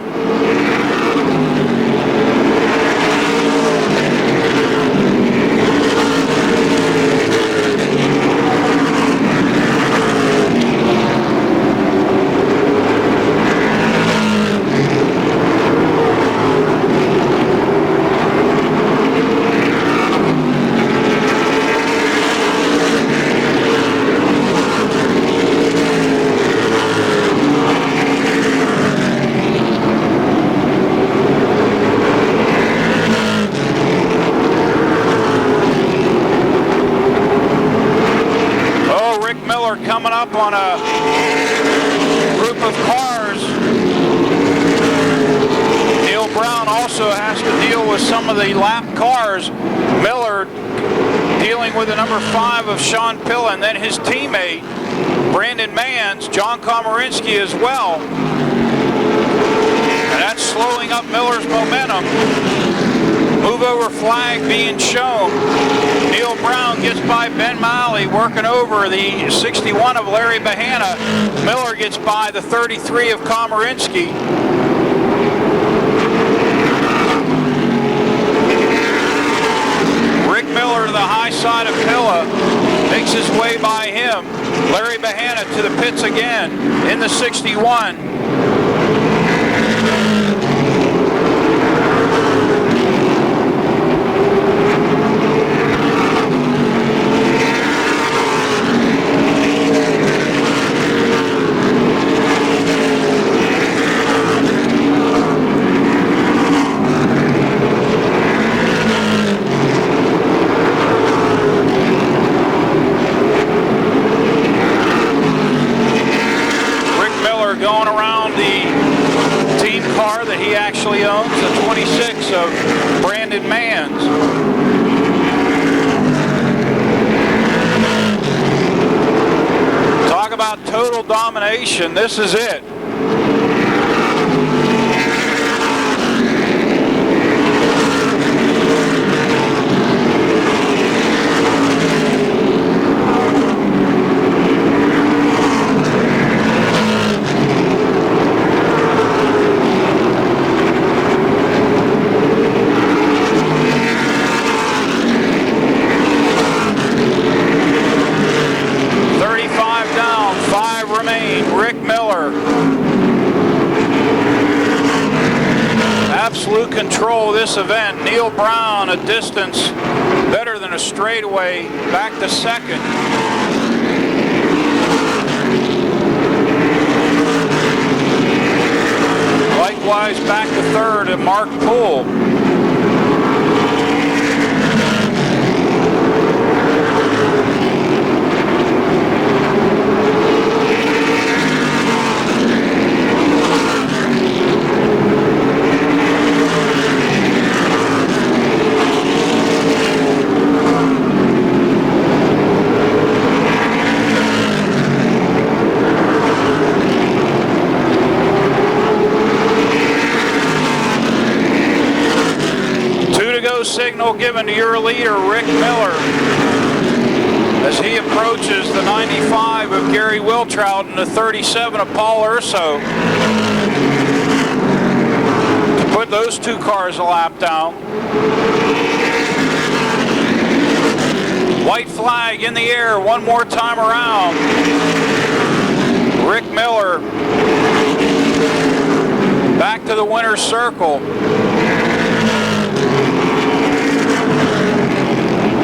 Coming up on a group of cars. Neil Brown also has to deal with some of the lap cars. Miller dealing with the number 5 of Sean Pilla, and then his teammate Brandon Manns, John Komarinsky as well. And that's slowing up Miller's momentum. Move over flag being shown. Neil Brown gets by Ben Malley, working over the 61 of Larry Bahana. Miller gets by the 33 of Komarinsky. Rick Miller to the high side of Pilla, makes his way by him. Larry Bahana to the pits again in the 61. Going around the team car that he actually owns, the 26 of Brandon Manns. Talk about total domination. This is it. Absolute control of this event. Neil Brown a distance better than a straightaway, back to second. Likewise back to third at Mark Poole. Signal given to your leader, Rick Miller, as he approaches the 95 of Gary Wiltrout and the 37 of Paul Urso to put those two cars a lap down. White flag in the air one more time around. Rick Miller back to the winner's circle.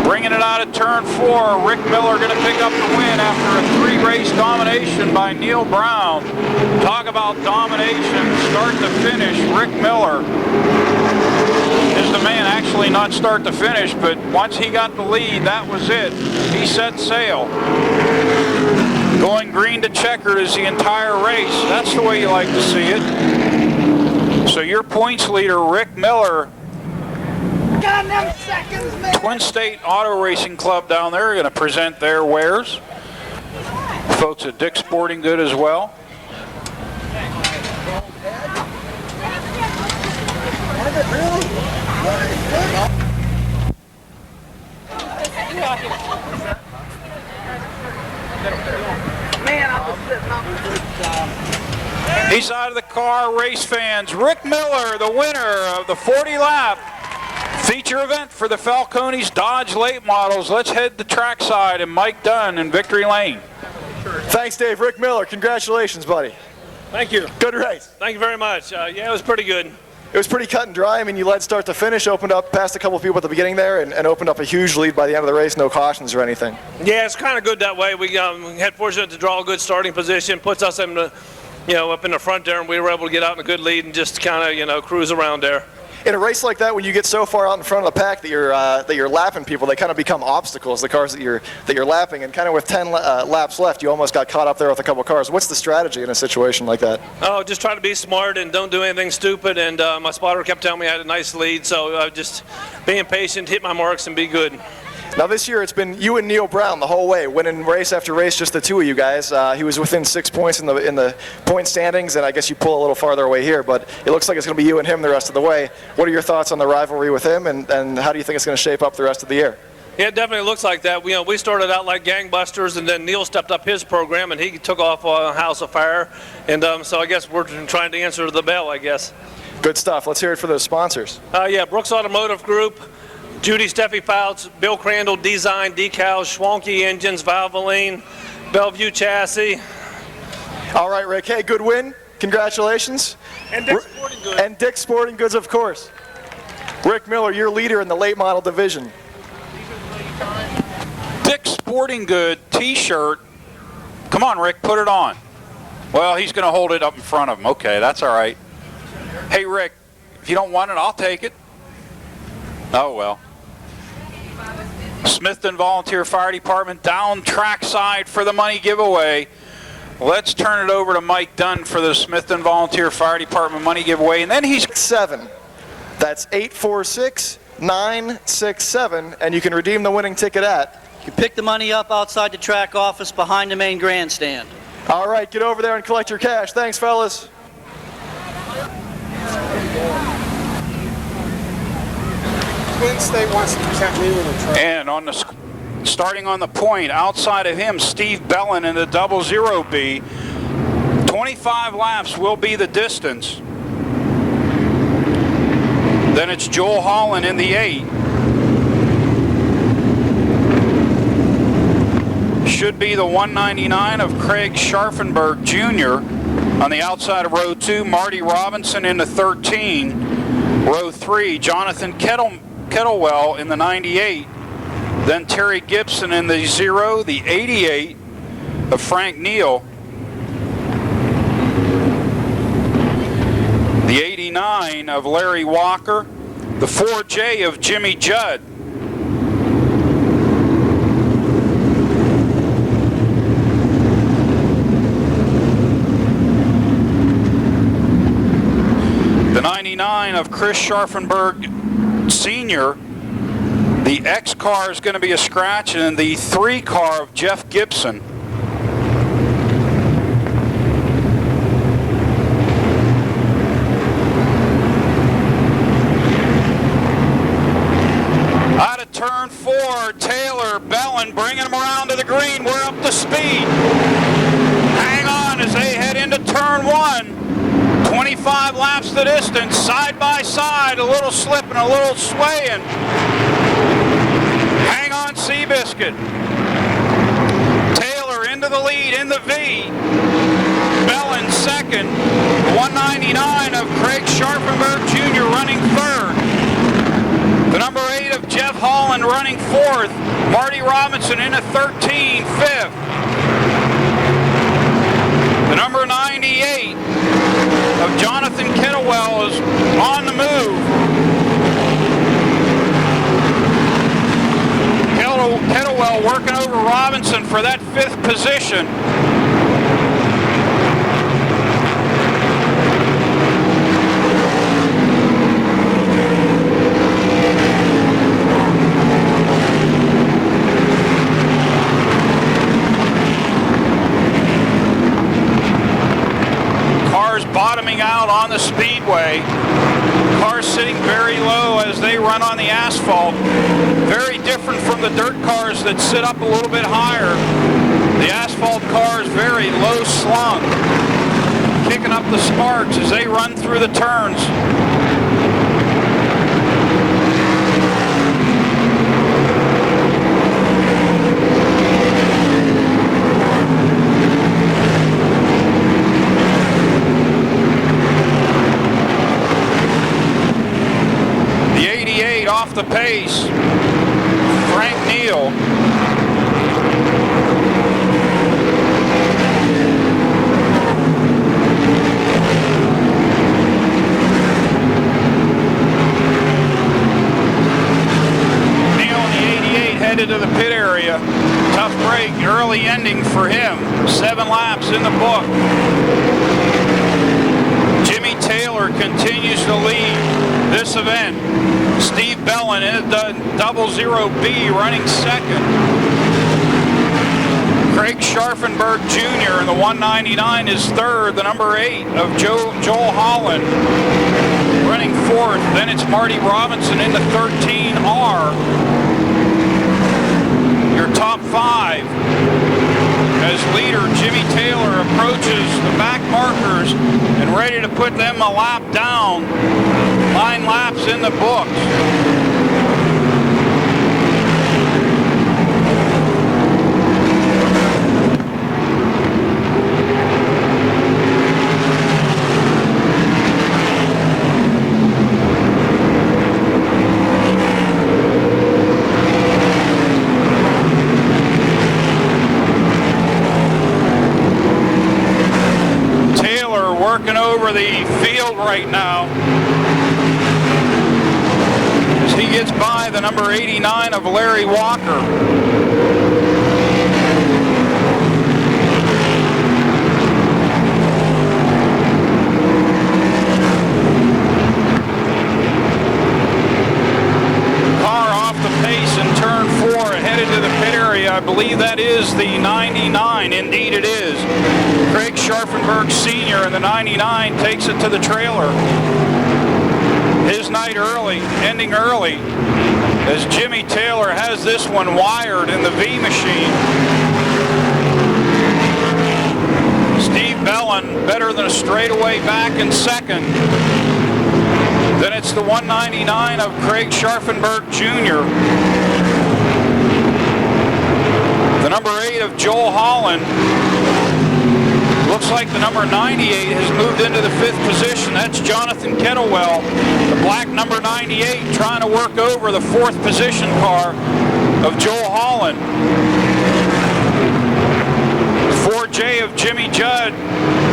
Bringing it out of turn 4, Rick Miller going to pick up the win after a 3-race domination by Neil Brown. Talk about domination, start to finish. Rick Miller is the man, actually not start to finish, but once he got the lead, that was it. He set sail. Going green to checkered is the entire race. That's the way you like to see it. So your points leader, Rick Miller, Twin State Auto Racing Club down there, are going to present their wares. Folks at Dick's Sporting Good as well. He's out of the car, race fans. Rick Miller, the winner of the 40-lap feature event for the Falcones Dodge late models. Let's head to trackside and Mike Dunn in Victory Lane. Thanks, Dave. Rick Miller, congratulations, buddy. Thank you. Good race. Thank you very much. Yeah, it was pretty good. It was pretty cut and dry. I mean, you led start to finish, opened up past a couple of people at the beginning there, and opened up a huge lead by the end of the race. No cautions or anything. Yeah, it's kind of good that way. We had fortunate to draw a good starting position, puts us in the, up in the front there, and we were able to get out in a good lead and just kind of, cruise around there. In a race like that, when you get so far out in front of the pack that you're lapping people, they kind of become obstacles, the cars that you're lapping. And kind of with 10 laps left, you almost got caught up there with a couple of cars. What's the strategy in a situation like that? Oh, just try to be smart and don't do anything stupid. And my spotter kept telling me I had a nice lead, so just being patient, hit my marks, and be good. Now this year it's been you and Neil Brown the whole way, winning race after race, just the two of you guys. He was within 6 points in the point standings, and I guess you pull a little farther away here, but it looks like it's going to be you and him the rest of the way. What are your thoughts on the rivalry with him, and how do you think it's going to shape up the rest of the year? Yeah, it definitely looks like that. We started out like gangbusters, and then Neil stepped up his program, and he took off House of Fire, and so I guess we're trying to answer the bell, I guess. Good stuff. Let's hear it for those sponsors. Yeah, Brooks Automotive Group, Judy Steffi Fouts, Bill Crandall Design Decals, Schwanke Engines, Valvoline, Bellevue Chassis. All right, Rick. Hey, good win. Congratulations. And Dick's Sporting Goods. And Dick's Sporting Goods, of course. Rick Miller, your leader in the late model division. Dick's Sporting Good t-shirt. Come on, Rick, put it on. Well, he's going to hold it up in front of him. Okay, that's all right. Hey, Rick, if you don't want it, I'll take it. Oh, well. Smithton Volunteer Fire Department down trackside for the money giveaway. Let's turn it over to Mike Dunn for the Smithton Volunteer Fire Department money giveaway, and then he's 7. That's 846-967, and you can redeem the winning ticket at. You pick the money up outside the track office behind the main grandstand. All right, get over there and collect your cash. Thanks, fellas. Twin State wants to present me with a truck. And on the starting on the point, outside of him, Steve Bellin in the 00B. 25 laps will be the distance. Then it's Joel Holland in the 8. Should be the 199 of Craig Scharfenberg Jr. On the outside of row 2, Marty Robinson in the 13. Row 3, Jonathan Kettlewell in the 98. Then Terry Gibson in the 0, the 88 of Frank Neal. The 89 of Larry Walker. The 4J of Jimmy Judd. The 99 of Chris Scharfenberg Sr. The X car is going to be a scratch, and the 3 car of Jeff Gibson. Out of turn 4, Taylor Bellin bringing him around to the green. We're up to speed. Hang on as they head into turn 1. 25 laps the distance, side by side, a little slip and a little swaying. Hang on, Seabiscuit. Taylor into the lead in the V. Bellin second. 199 of Craig Scharfenberg Jr. running third. The number 8 of Jeff Holland running fourth. Marty Robinson in a 13, fifth. The number 98 of Jonathan Kettlewell is on the move. Kettlewell working over Robinson for that 5th position. bottoming out on the speedway. Cars sitting very low as they run on the asphalt. Very different from the dirt cars that sit up a little bit higher. The asphalt cars very low slung, kicking up the sparks as they run through the turns. Off the pace, Frank Neal. Neal in the 88 headed to the pit area. Tough break, early ending for him. 7 laps in the book. Jimmy Taylor continues to lead this event. Steve Bellin in the 00B running second. Craig Scharfenberg Jr. in the 199 is third. The number 8 of Joel Holland running fourth. Then it's Marty Robinson in the 13R. Your top 5 as leader Jimmy Taylor approaches the back markers and ready to put them a lap down. 9 laps in the books. Taylor working over the field right now. He gets by the number 89 of Larry Walker. Car off the pace in turn 4, headed to the pit area. I believe that is the 99. Indeed it is. Craig Scharfenberg Sr. in the 99 takes it to the trailer. His night early, ending early, as Jimmy Taylor has this one wired in the V machine. Steve Bellin better than a straightaway back in second. Then it's the 199 of Craig Scharfenberg Jr. The number 8 of Joel Holland. Looks like the number 98 has moved into the 5th position. That's Jonathan Kettlewell, the black number 98, trying to work over the 4th position car of Joel Holland. 4J of Jimmy Judd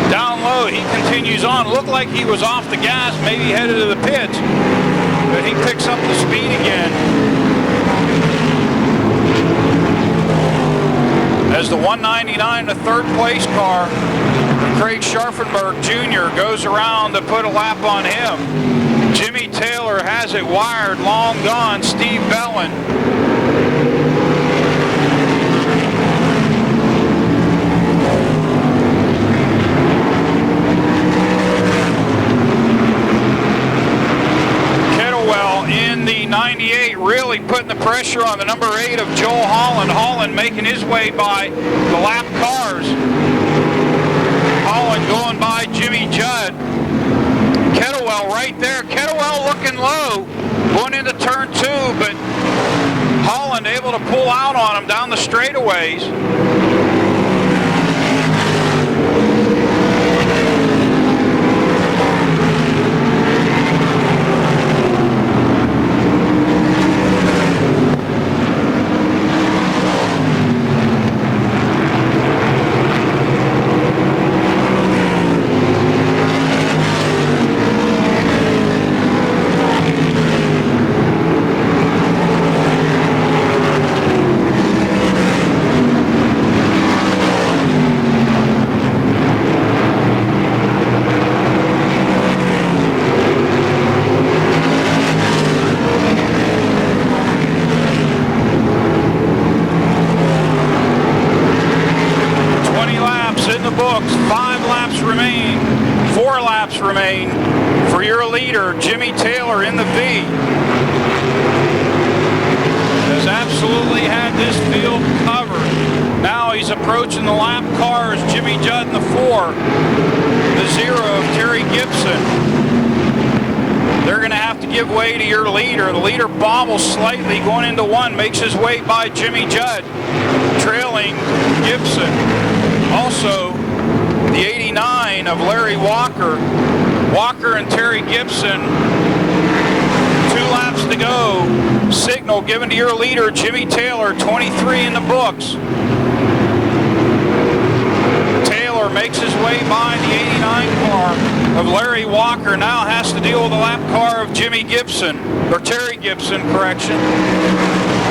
down low. He continues on. Looked like he was off the gas, maybe headed to the pits, but he picks up the speed again. As the 199, the 3rd place car, Craig Scharfenberg Jr. goes around to put a lap on him. Jimmy Taylor has it wired, long gone. Steve Bellin. Kettlewell in the 98, really putting the pressure on the number 8 of Joel Holland. Holland making his way by the lap cars. Holland going by Jimmy Judd. Kettlewell right there. Kettlewell looking low, going into turn 2, but Holland able to pull out on him down the straightaways. laps remain for your leader, Jimmy Taylor in the V. Has absolutely had this field covered. Now he's approaching the lap cars, Jimmy Judd in the 4, the 0 of Terry Gibson. They're going to have to give way to your leader. The leader bobbles slightly going into 1, makes his way by Jimmy Judd, trailing Gibson. Also, the 89 of Larry Walker. Walker and Terry Gibson, 2 laps to go. Signal given to your leader, Jimmy Taylor, 23 in the books. Taylor makes his way by the 89 car of Larry Walker, now has to deal with the lap car of Jimmy Gibson, or Terry Gibson, correction.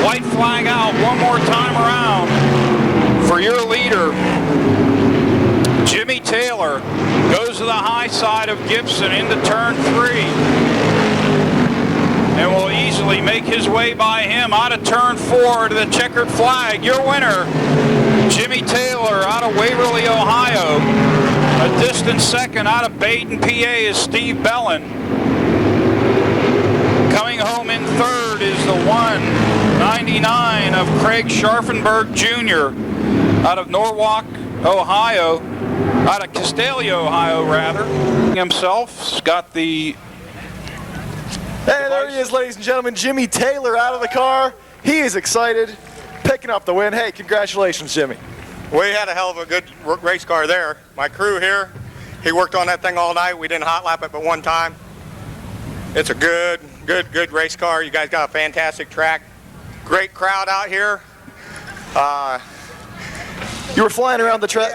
White flag out one more time around for your leader. Jimmy Taylor goes to the high side of Gibson into turn 3 and will easily make his way by him out of turn 4 to the checkered flag. Your winner, Jimmy Taylor out of Waverly, Ohio. A distant second out of Baden, PA is Steve Bellin. Coming home in third is the 199 of Craig Scharfenberg Jr. out of Norwalk, Ohio. Out of Castalia, Ohio, rather. Himself's got the... Hey, there he is, ladies and gentlemen. Jimmy Taylor out of the car. He is excited, picking up the win. Hey, congratulations, Jimmy. We had a hell of a good race car there. My crew here, he worked on that thing all night. We didn't hot lap it but one time. It's a good race car. You guys got a fantastic track. Great crowd out here. You were flying around the track.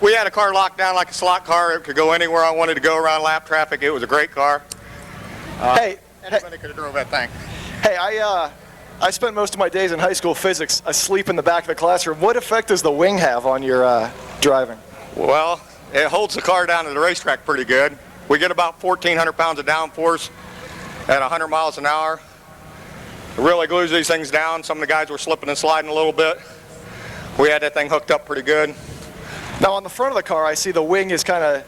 We had a car locked down like a slot car. It could go anywhere I wanted to go around lap traffic. It was a great car. Anybody could have drove that thing. Hey, I spent most of my days in high school physics asleep in the back of the classroom. What effect does the wing have on your driving? Well, it holds the car down to the racetrack pretty good. We get about 1,400 pounds of downforce at 100 miles an hour. It really glues these things down. Some of the guys were slipping and sliding a little bit. We had that thing hooked up pretty good. Now on the front of the car, I see the wing is kind of,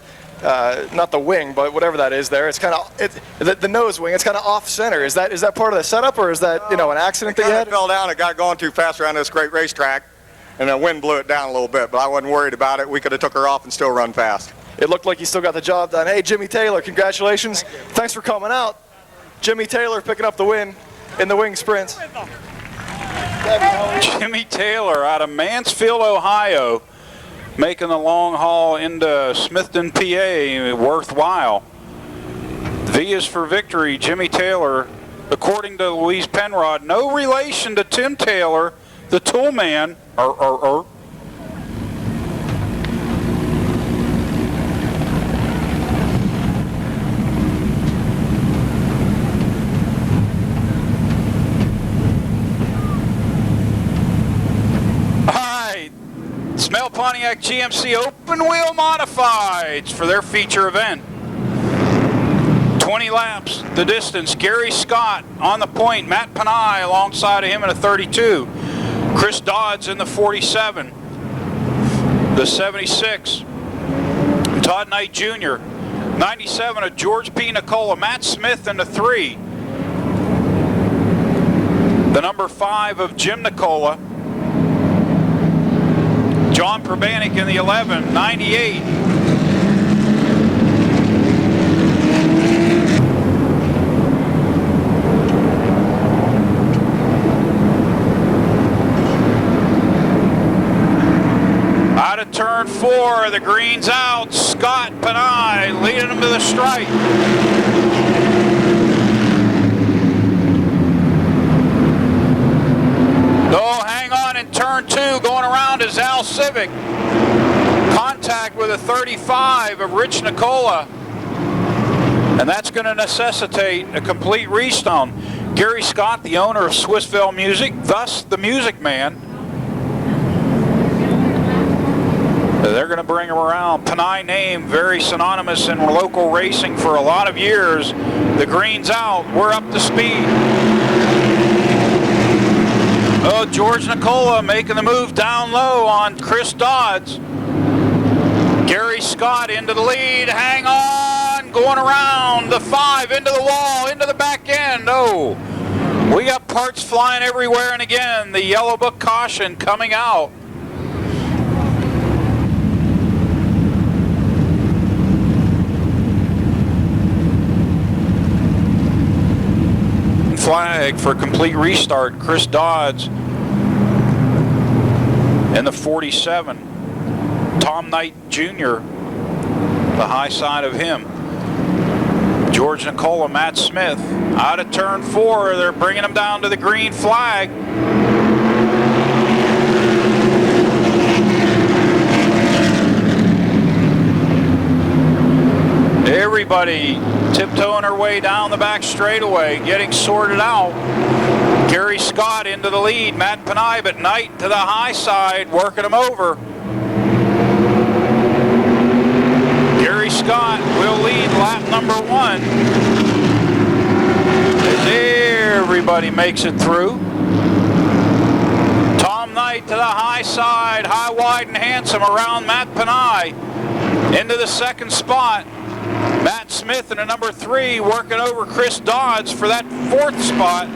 not the wing, but whatever that is there. It's kind of, the nose wing, it's kind of off-center. Is that part of the setup, or is that, an accident that you had? It fell down. It got going too fast around this great racetrack, and the wind blew it down a little bit, but I wasn't worried about it. We could have took her off and still run fast. It looked like you still got the job done. Hey, Jimmy Taylor, congratulations. Thanks for coming out. Jimmy Taylor picking up the win in the wing sprints. Jimmy Taylor out of Mansfield, Ohio, making the long haul into Smithton, PA worthwhile. V is for victory. Jimmy Taylor, according to Louise Penrod, no relation to Tim Taylor, the tool man. Smell Pontiac GMC Open Wheel Modifieds for their feature event. 20 laps, the distance. Gary Scott on the point. Matt Panay alongside of him in a 32. Chris Dodds in the 47. The 76. Todd Knight Jr. 97 of George P. Nicola. Matt Smith in the 3. The number 5 of Jim Nicola. John Probanik in the 11, 98. Out of turn 4, the green's out. Scott Panay leading him to the stripe. Oh, hang on in turn 2, going around is Al Civic. Contact with a 35 of Rich Nicola. And that's going to necessitate a complete restone. Gary Scott, the owner of Swissville Music, thus the Music Man. They're going to bring him around. Panay name, very synonymous in local racing for a lot of years. The green's out. We're up to speed. Oh, George Nicola making the move down low on Chris Dodds. Gary Scott into the lead. Hang on. 7 going around the 5, into the wall, into the back end. Oh, we got parts flying everywhere, and again, the yellow book caution coming out. Flag for complete restart. Chris Dodds in the 47. Tom Knight Jr., the high side of him. George Nicola, Matt Smith out of turn 4. They're bringing him down to the green flag. Everybody tiptoeing her way down the back straightaway, getting sorted out. Gary Scott into the lead. Matt Panay, but Knight to the high side, working him over. Gary Scott will lead lap number 1 as everybody makes it through. Tom Knight to the high side, high, wide, and handsome around Matt Panay into the second spot. Matt Smith in a number 3 working over Chris Dodds for that 4th spot.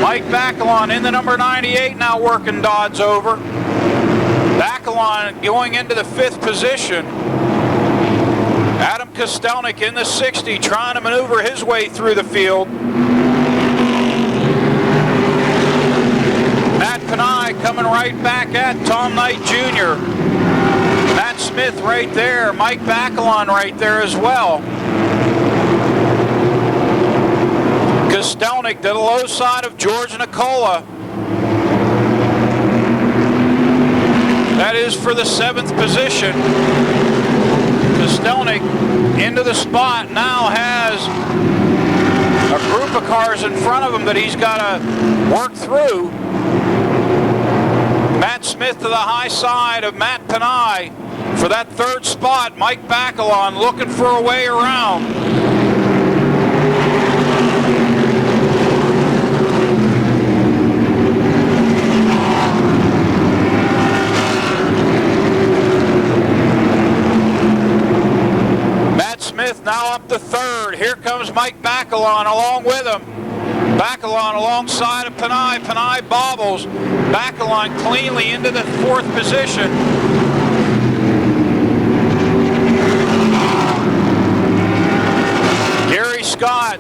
Mike Bacalon in the number 98 now working Dodds over. Bacalon going into the 5th position. Adam Kostelnik in the 60 trying to maneuver his way through the field. Matt Panay coming right back at Tom Knight Jr. Matt Smith right there. Mike Bacalon right there as well. Kostelnik to the low side of George Nicola. That is for the 7th position. Kostelnik into the spot, now has a group of cars in front of him that he's got to work through. Matt Smith to the high side of Matt Panay for that 3rd spot. Mike Bacalon looking for a way around. Matt Smith now up to 3rd. Here comes Mike Bacalon along with him. Bacalon alongside of Panay. Panay bobbles. Bacalon cleanly into the 4th position. Gary Scott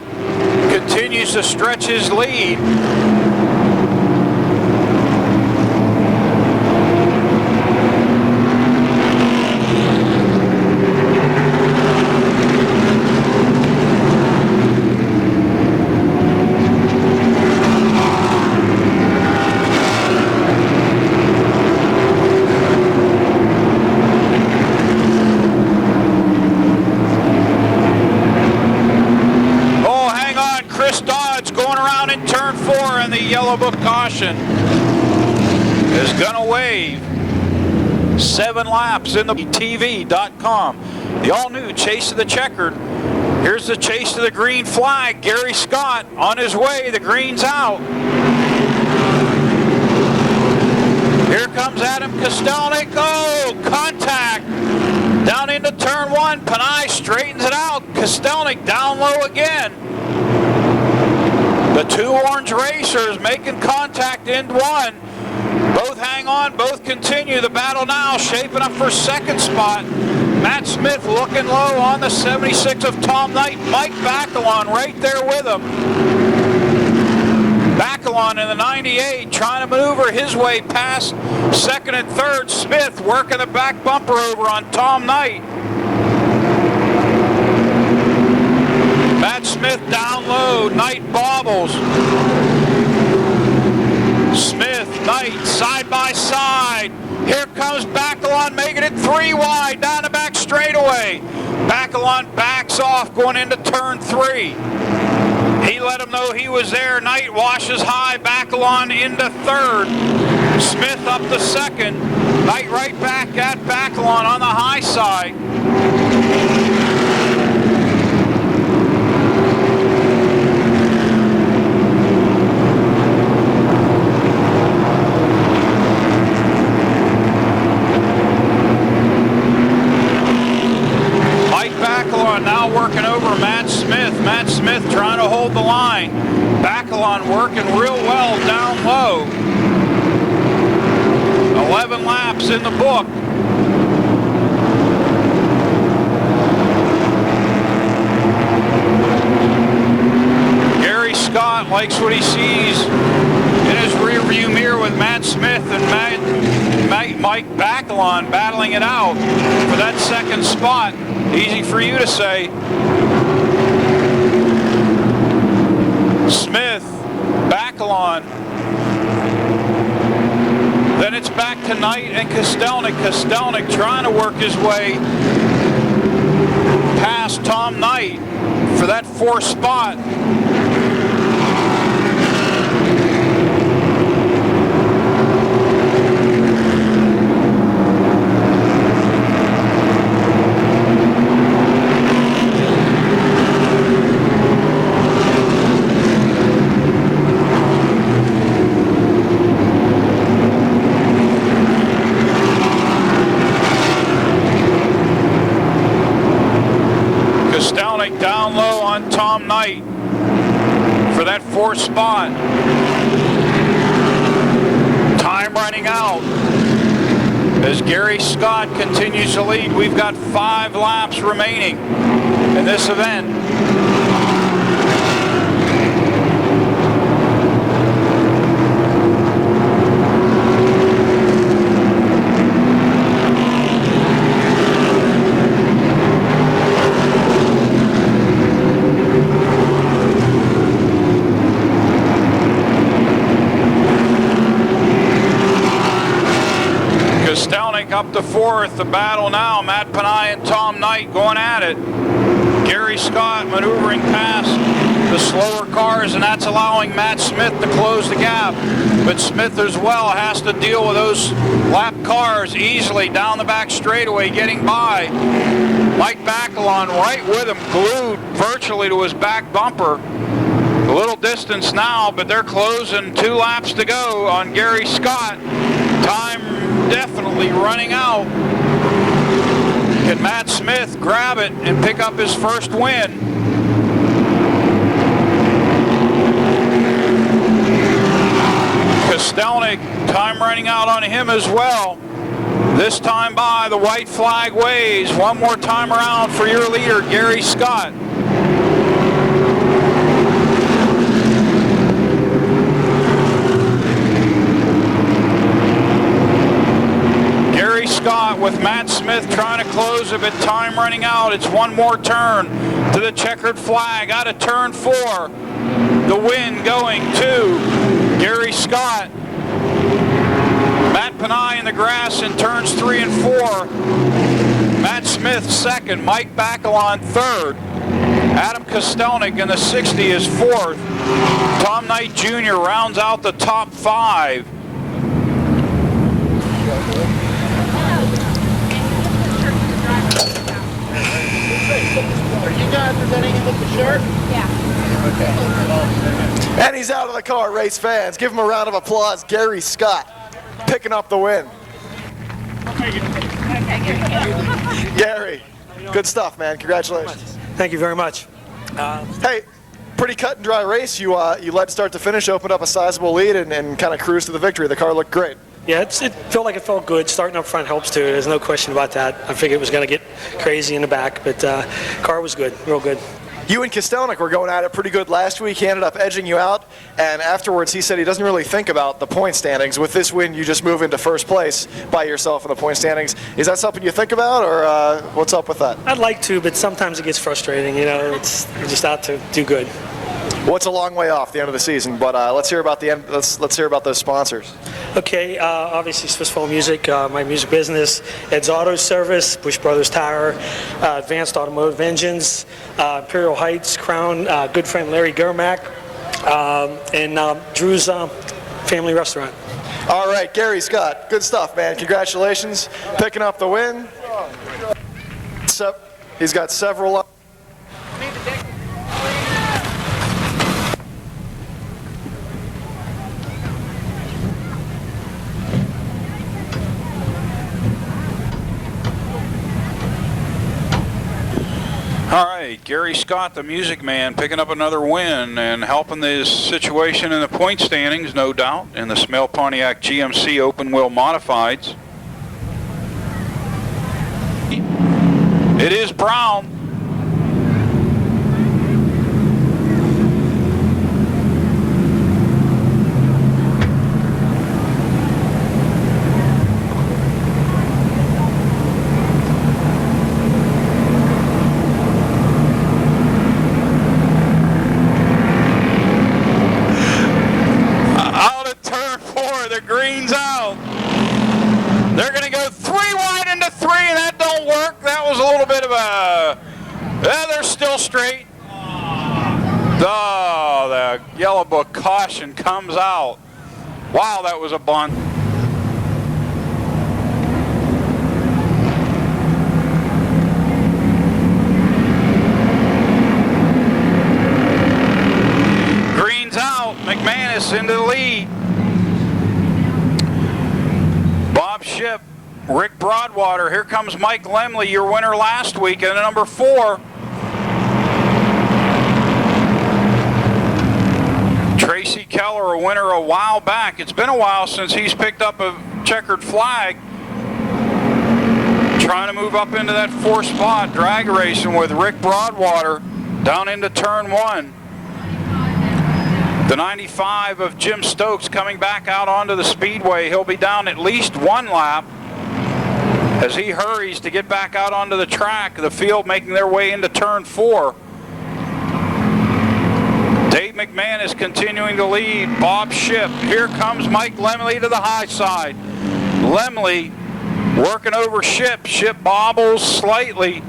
continues to stretch his lead. Yellow book caution is gonna wave. 7 laps in the TV.com. The all-new Chase of the Checkered. Here's the chase to the green flag. Gary Scott on his way. The green's out. Here comes Adam Kostelnik. Oh, contact down into turn 1. Panay straightens it out. Kostelnik down low again. The 2 orange racers making contact in 1. Both hang on, both continue. The battle now shaping up for 2nd spot. Matt Smith looking low on the 76 of Tom Knight. Mike Bacalon right there with him. Bacalon in the 98 trying to maneuver his way past 2nd and 3rd. Smith working the back bumper over on Tom Knight. Matt Smith down low, Knight bobbles. Smith, Knight, side by side. Here comes Bacalon making it 3 wide down the back straightaway. Bacalon backs off going into turn 3. He let him know he was there. Knight washes high, Bacalon into 3rd. Smith up to 2nd. Knight right back at Bacalon on the high side. line. Bacalon working real well down low. 11 laps in the book. Gary Scott likes what he sees in his rearview mirror with Matt Smith and Mike Bacalon battling it out for that second spot. Easy for you to say. Smith, Bacalon. Then it's back to Knight and Kostelnik. Kostelnik trying to work his way past Tom Knight for that fourth spot. Down low on Tom Knight for that fourth spot. Time running out as Gary Scott continues to lead. We've got 5 laps remaining in this event. Kostelnik up to fourth. The battle now. Matt Panay and Tom Knight going at it. Gary Scott maneuvering past the slower cars, and that's allowing Matt Smith to close the gap. But Smith as well has to deal with those lap cars easily down the back straightaway, getting by. Mike Bacalon right with him, glued virtually to his back bumper. A little distance now, but they're closing. 2 laps to go on Gary Scott. Time definitely running out. Can Matt Smith grab it and pick up his first win? Kostelnik, time running out on him as well. This time by, the white flag waves. One more time around for your leader, Gary Scott. Scott with Matt Smith trying to close it, but time running out. It's one more turn to the checkered flag out of turn 4. The win going to Gary Scott. Matt Panay in the grass in turns 3 and 4. Matt Smith second. Mike Bacalon third. Adam Kostelnik in the 60 is fourth. Tom Knight Jr. rounds out the top 5. Are you guys presenting him with the shirt? Yeah. Okay. And he's out of the car, race fans. Give him a round of applause. Gary Scott picking up the win. Gary, good stuff, man. Congratulations. Thank you very much. Hey, pretty cut and dry race. You led start to finish, opened up a sizable lead, and kind of cruised to the victory. The car looked great. Yeah, it felt like it felt good. Starting up front helps too. There's no question about that. I figured it was going to get crazy in the back, but car was good, real good. You and Kostelnik were going at it pretty good last week. He ended up edging you out, and afterwards he said he doesn't really think about the point standings. With this win, you just move into first place by yourself in the point standings. Is that something you think about, or what's up with that? I'd like to, but sometimes it gets frustrating. You know, you're just out to do good. Well, it's a long way off the end of the season, but let's hear about the end. Let's hear about those sponsors. Okay, obviously Swiss Fall Music, my music business, Ed's Auto Service, Bush Brothers Tire, Advanced Automotive Engines, Imperial Heights, Crown, good friend Larry Germack, and Drew's Family Restaurant. All right, Gary Scott, good stuff, man. Congratulations, picking up the win. So, he's got several. All right. right, Gary Scott, the music man, picking up another win and helping this situation in the point standings, no doubt, in the Smale Pontiac GMC Open Wheel Modifieds. It is Brown. Green's out. They're going to go 3 wide into 3, and that don't work. That was a little bit of a... they're still straight. Oh, the yellow book caution comes out. Wow, that was a bunt. Green's out. McManus into the lead. Bob Ship, Rick Broadwater. Here comes Mike Lemley, your winner last week, and number 4. Tracy Keller, a winner a while back. It's been a while since he's picked up a checkered flag. Trying to move up into that 4th spot, drag racing with Rick Broadwater down into turn 1. The 95 of Jim Stokes coming back out onto the speedway. He'll be down at least 1 lap as he hurries to get back out onto the track. The field making their way into turn 4. Dave McManus continuing to lead. Bob Ship. Here comes Mike Lemley to the high side. Lemley working over Ship. Ship bobbles slightly.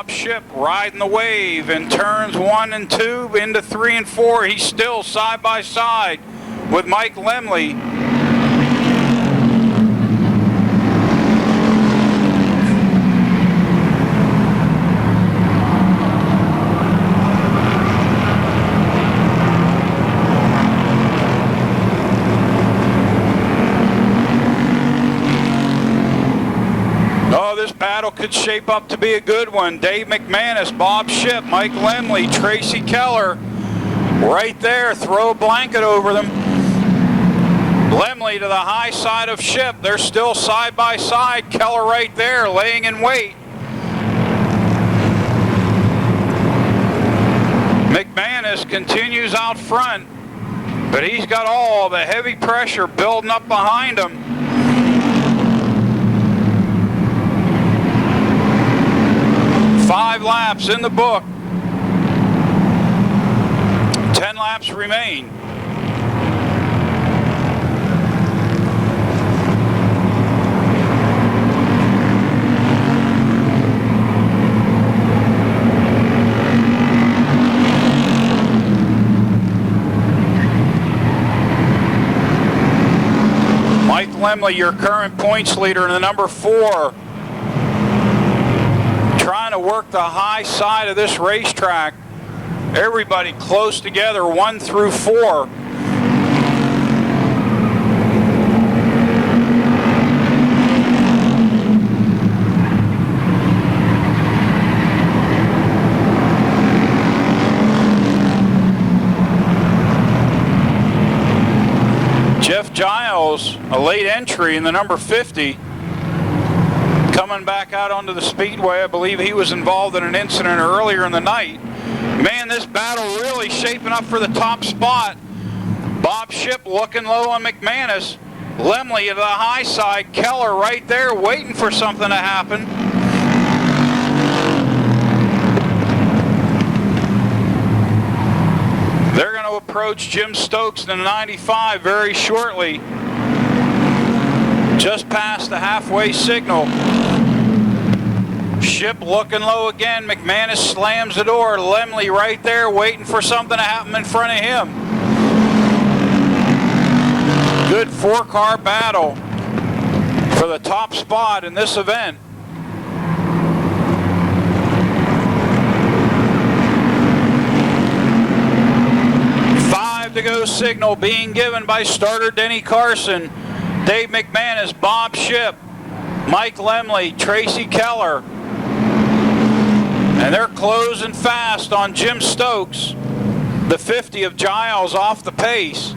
Ship riding the wave in turns 1 and 2 into 3 and 4. He's still side by side with Mike Lemley. This battle could shape up to be a good one. Dave McManus, Bob Ship, Mike Lemley, Tracy Keller right there. Throw a blanket over them. Lemley to the high side of Ship. They're still side by side. Keller right there laying in wait. McManus continues out front, but he's got all the heavy pressure building up behind him. 5 laps in the book. 10 laps remain. Mike Lemley, your current points leader in the number 4. Trying to work the high side of this racetrack. Everybody close together, 1 through 4. Jeff Giles, a late entry in the number 50. Coming back out onto the speedway. I believe he was involved in an incident earlier in the night. Man, this battle really shaping up for the top spot. Bob Ship looking low on McManus. Lemley to the high side. Keller right there waiting for something to happen. They're going to approach Jim Stokes in the 95 very shortly. Just past the halfway signal. Ship looking low again. McManus slams the door. Lemley right there waiting for something to happen in front of him. Good 4-car battle for the top spot in this event. To go signal being given by starter Denny Carson. Dave McManus, Bob Shipp, Mike Lemley, Tracy Keller. And they're closing fast on Jim Stokes. The 50 of Giles off the pace.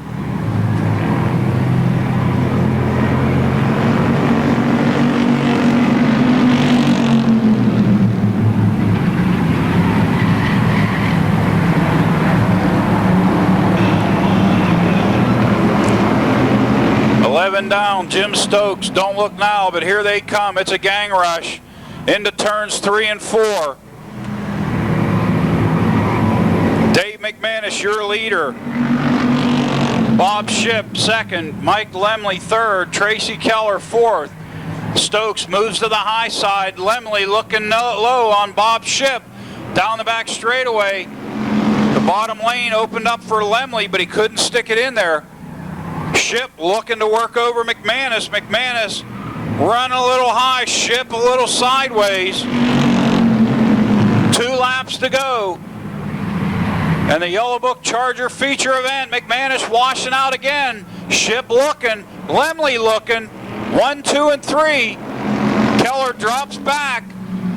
Down, Jim Stokes, don't look now, but here they come. It's a gang rush into turns 3 and 4. Dave McManus, your leader. Bob Shipp, second. Mike Lemley, third. Tracy Keller, fourth. Stokes moves to the high side. Lemley looking low on Bob Shipp. Down the back straightaway. The bottom lane opened up for Lemley, but he couldn't stick it in there. Shipp looking to work over McManus. McManus running a little high. Shipp a little sideways. 2 laps to go. And the Yellow Book Charger feature event. McManus washing out again. Shipp looking. Lemley looking. 1, 2, and 3. Keller drops back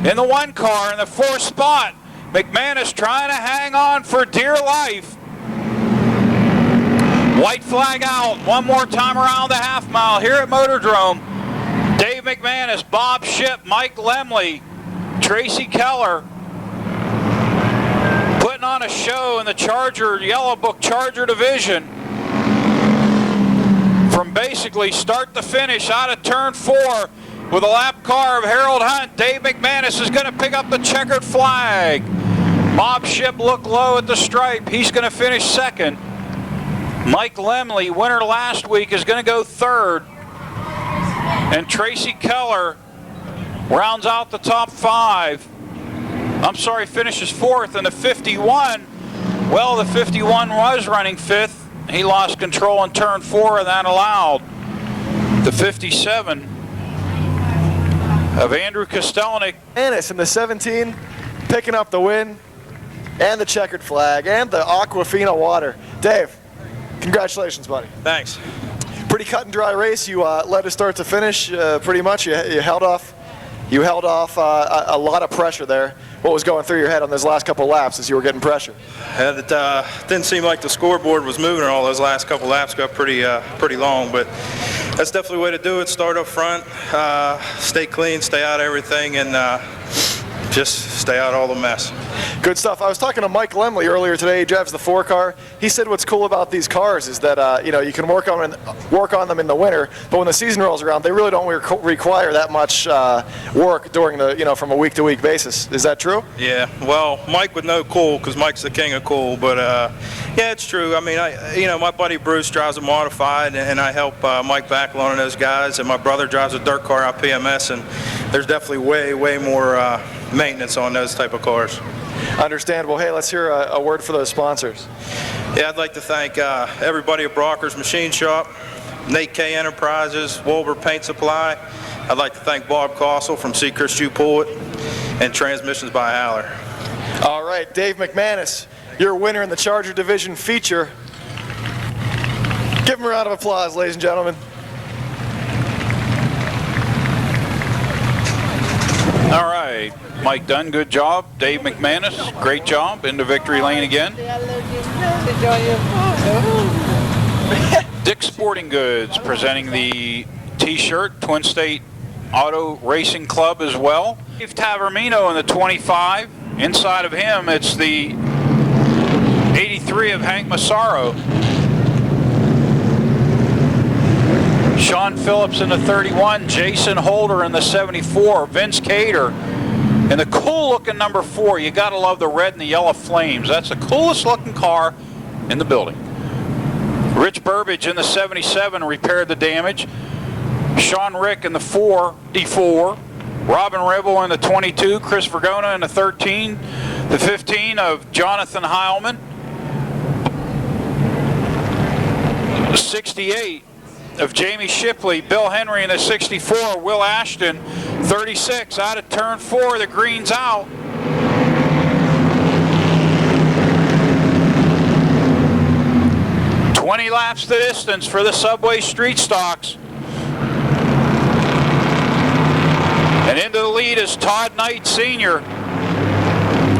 in the 1 car in the 4th spot. McManus trying to hang on for dear life. White flag out. One more time around the half mile here at Motordrome. Dave McManus, Bob Shipp, Mike Lemley, Tracy Keller putting on a show in the Charger, Yellow Book Charger division. From basically start to finish out of turn 4 with a lap car of Harold Hunt, Dave McManus is going to pick up the checkered flag. Bob Shipp looked low at the stripe. He's going to finish second. Mike Lemley, winner last week, is going to go third. And Tracy Keller rounds out the top 5. I'm sorry, finishes fourth. And the 51, well, the 51 was running 5th. He lost control in turn 4, and that allowed the 57 of Andrew Kostelnik. Ennis in the 17, picking up the win, and the checkered flag, and the Aquafina water. Dave, congratulations, buddy. Thanks. Pretty cut and dry race. You led to start to finish, pretty much. You held off. You held off a lot of pressure there. What was going through your head on those last couple laps as you were getting pressure? It didn't seem like the scoreboard was moving, all those last couple laps got pretty long, but that's definitely the way to do it. Start up front, stay clean, stay out of everything, and just stay out of all the mess. Good stuff. I was talking to Mike Lemley earlier today. He drives the 4 car. He said what's cool about these cars is that you can work on them in the winter, but when the season rolls around, they really don't require that much work during the from a week-to-week basis. Is that true? Yeah. Well, Mike would know cool because Mike's the king of cool. But yeah, it's true. I mean, my buddy Bruce drives a modified, and I help Mike Backlund and those guys. And my brother drives a dirt car out PMS, and there's definitely way more maintenance on those type of cars. Understandable. Hey, let's hear a word for those sponsors. Yeah, I'd like to thank everybody at Brocker's Machine Shop, Nate K Enterprises, Wolver Paint Supply. I'd like to thank Bob Kossel from Seacrest Shoe Pullet, and Transmissions by Haller. All right, Dave McManus, your winner in the Charger Division feature. Give him a round of applause, ladies and gentlemen. All right, Mike Dunn, good job. Dave McManus, great job. Into victory lane again. Dick's Sporting Goods presenting the T-shirt, Twin State Auto Racing Club as well. Dave Tavermino in the 25. Inside of him, it's the 83 of Hank Massaro. Sean Phillips in the 31, Jason Holder in the 74, Vince Cater in the cool-looking number 4. You got to love the red and the yellow flames. That's the coolest-looking car in the building. Rich Burbage in the 77 repaired the damage. Sean Rick in the 4D4. Robin Ribble in the 22. Chris Vergona in the 13. The 15 of Jonathan Heilman. The 68 of Jamie Shipley. Bill Henry in the 64. Will Ashton, 36. Out of turn 4, the green's out. "20 laps the distance for the Subway Street Stocks. And into the lead is Todd Knight Sr.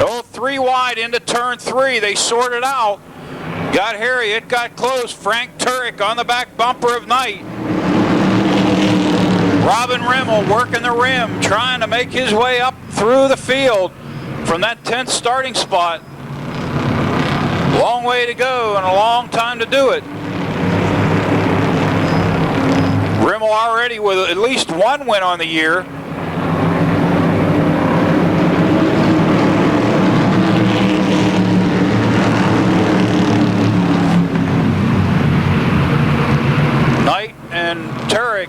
Oh, 3 wide into turn 3. They sorted out. Got hairy. It got close. Frank Turek on the back bumper of Knight. Robin Rimmel working the rim, trying to make his way up through the field from that 10th starting spot. Long way to go and a long time to do it. Rimmel already with at least 1 win on the year. Knight and Turek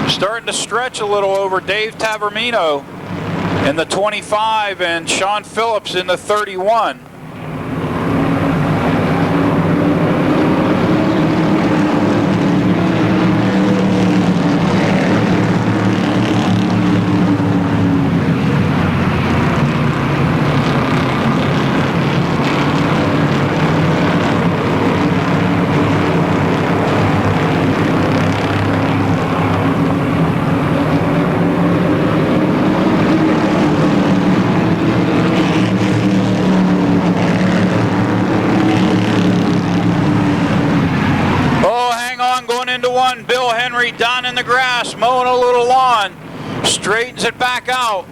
starting to stretch a little over Dave Tavermino in the 25 and Sean Phillips in the 31. Bill Henry down in the grass, mowing a little lawn, straightens it back out.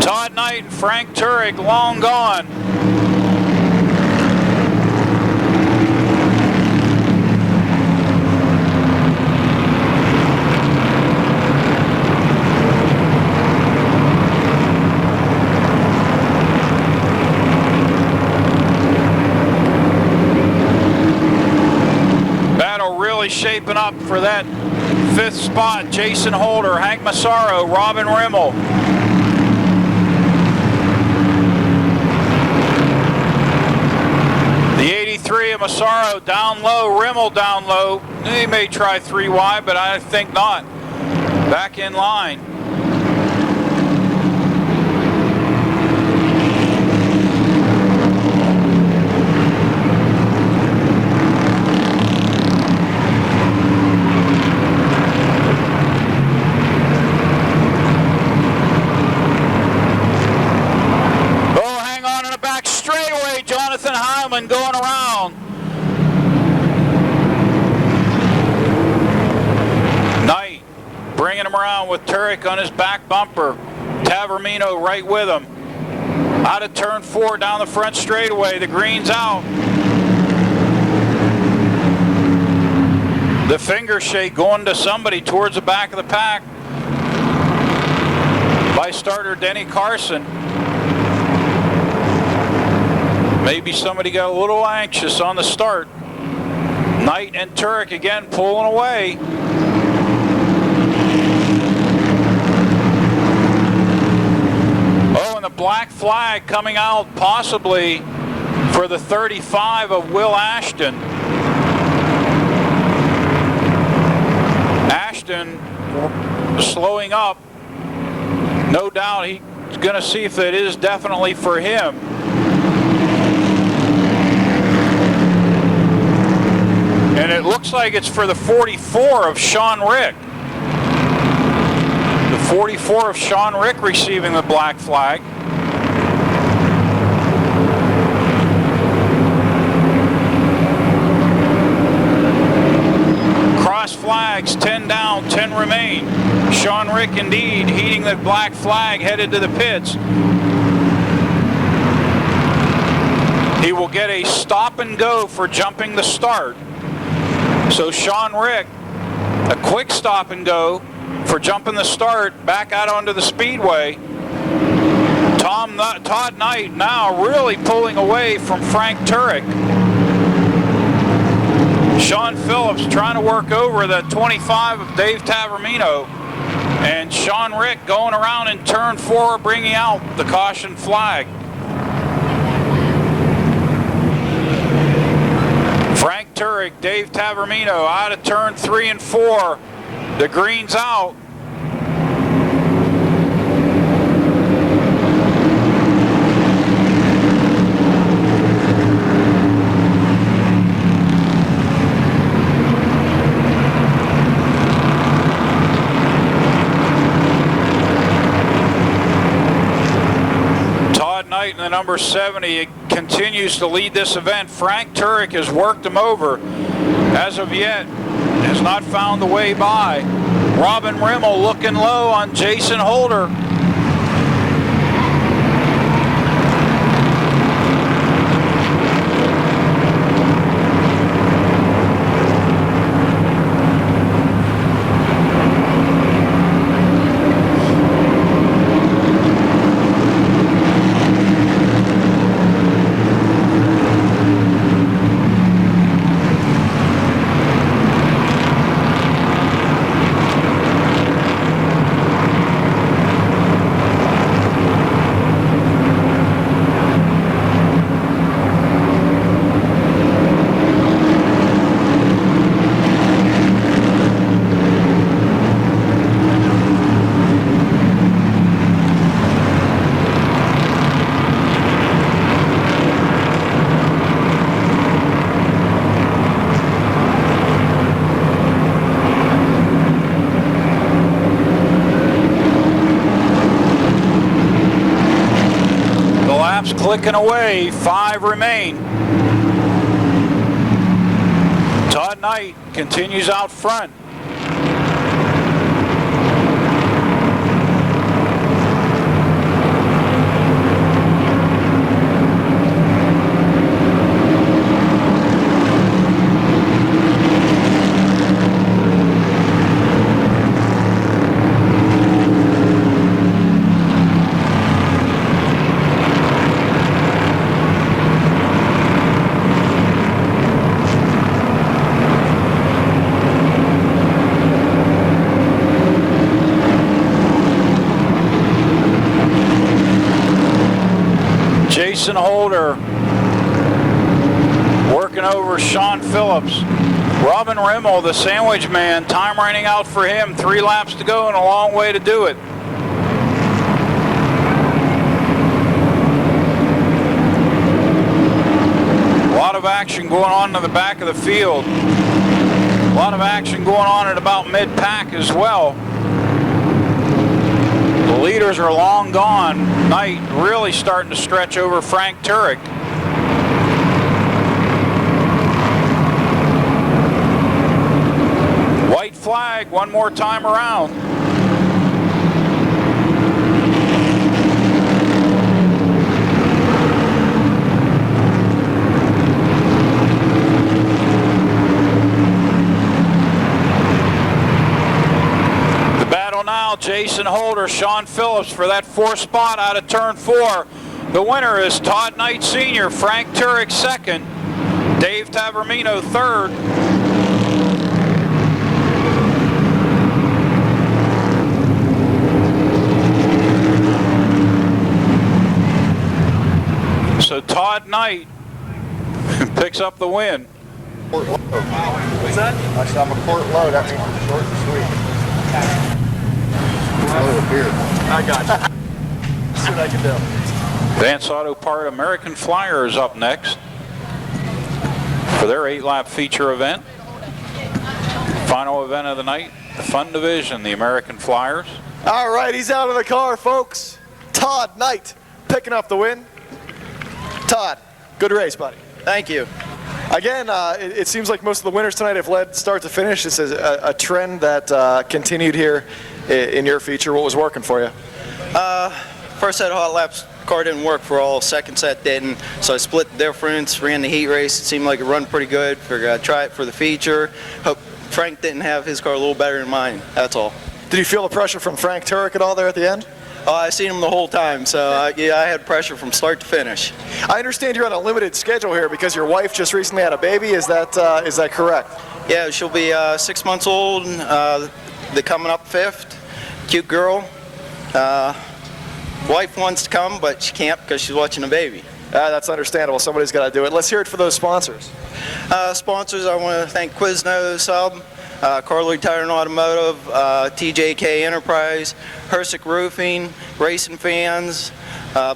Todd Knight and Frank Turek long gone. Shaping up for that 5th spot. Jason Holder, Hank Massaro, Robin Rimmel. The 83 of Massaro down low, Rimmel down low. He may try 3 wide, but I think not. Back in line. Going around. Knight bringing him around with Turek on his back bumper. Tavermino right with him. Out of turn 4 down the front straightaway. The green's out. The finger shake going to somebody towards the back of the pack by starter Denny Carson. Maybe somebody got a little anxious on the start. Knight and Turek again pulling away. Oh, and the black flag coming out possibly for the 35 of Will Ashton. Ashton slowing up. No doubt he's going to see if it is definitely for him. And it looks like it's for the 44 of Sean Rick. The 44 of Sean Rick receiving the black flag. Cross flags, 10 down, 10 remain. Sean Rick indeed heating the black flag, headed to the pits. He will get a stop and go for jumping the start. So Sean Rick, a quick stop and go for jumping the start back out onto the speedway. Todd Knight now really pulling away from Frank Turek. Sean Phillips trying to work over the 25 of Dave Tavermino. And Sean Rick going around in turn 4, bringing out the caution flag. Frank Turek, Dave Tavermino out of turn 3 and 4. The green's out. Knight in the number 70 continues to lead this event. Frank Turek has worked him over. As of yet, has not found the way by. Robin Rimmel looking low on Jason Holder. Clicking away, 5 remain. Todd Knight continues out front. Jason Holder working over Sean Phillips. Robin Rimmel, the sandwich man, time running out for him. 3 laps to go and a long way to do it. A lot of action going on in the back of the field. A lot of action going on at about mid-pack as well. The leaders are long gone. Knight really starting to stretch over Frank Turek. White flag one more time around. Now Jason Holder, Sean Phillips for that 4th spot out of turn 4. The winner is Todd Knight Sr., Frank Turek 2nd, Dave Tavermino 3rd. So Todd Knight picks up the win. What's that? I said I'm a quart low, that means it's short and sweet. I got you. That's what I can do. Vance Auto Part American Flyer is up next for their 8-lap feature event. Final event of the night, the Fun Division, the American Flyers. All right, he's out of the car, folks. Todd Knight picking up the win. Todd, good race, buddy. Thank you. Again, it seems like most of the winners tonight have led start to finish. This is a trend that continued here in your feature. What was working for you? First set of hot laps, car didn't work for all. Second set didn't, so I split the difference, ran the heat race. It seemed like it run pretty good. Figured I'd try it for the feature. Hope Frank didn't have his car a little better than mine. That's all. Did you feel the pressure from Frank Turek at all there at the end? I seen him the whole time, so yeah, I had pressure from start to finish. I understand you're on a limited schedule here because your wife just recently had a baby. Is that correct? Yeah, she'll be 6 months old. They're coming up 5th. Cute girl. Wife wants to come, but she can't because she's watching a baby. That's understandable. Somebody's got to do it. Let's hear it for those sponsors. Sponsors, I want to thank Quiznos Sub, Carly Tire and Automotive, TJK Enterprise, Hersick Roofing, Racing Fans,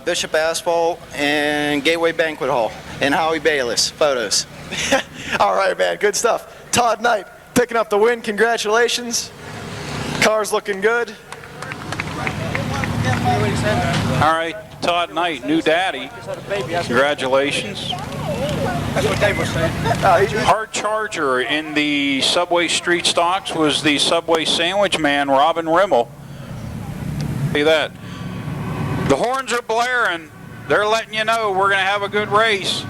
Bishop Asphalt, and Gateway Banquet Hall, and Howie Bayless. Photos. All right, man. Good stuff. Todd Knight picking up the win. Congratulations. Car's looking good. All right, Todd Knight, new daddy. Congratulations. That's what Dave was saying. Hard charger in the Subway Street Stocks was the Subway Sandwich Man, Robin Rimmel. See that? The horns are blaring. They're letting you know we're going to have a good race.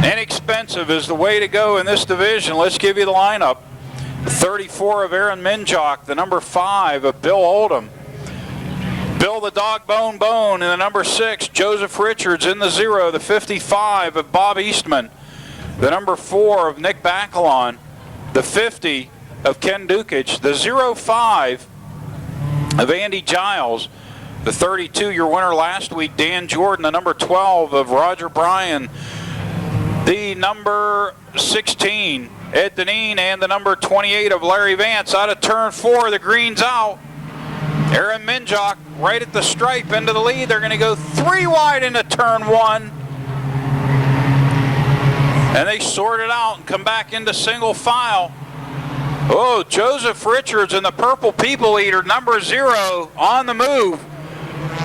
Inexpensive is the way to go in this division. Let's give you the lineup. 34 of Aaron Minjock, the number 5 of Bill Oldham. Bill the Dog Bone Bone in the number 6, Joseph Richards in the 0, the 55 of Bob Eastman, the number 4 of Nick Bacalon, the 50 of Ken Dukic, the 05 of Andy Giles, the 32, your winner last week, Dan Jordan, the number 12 of Roger Bryan, the number 16, Ed Deneen, and the number 28 of Larry Vance. Out of turn 4, the green's out. Aaron Minjock right at the stripe into the lead. They're going to go 3 wide into turn 1. And they sort it out and come back into single file. Oh, Joseph Richards and the Purple People Eater, number 0, on the move.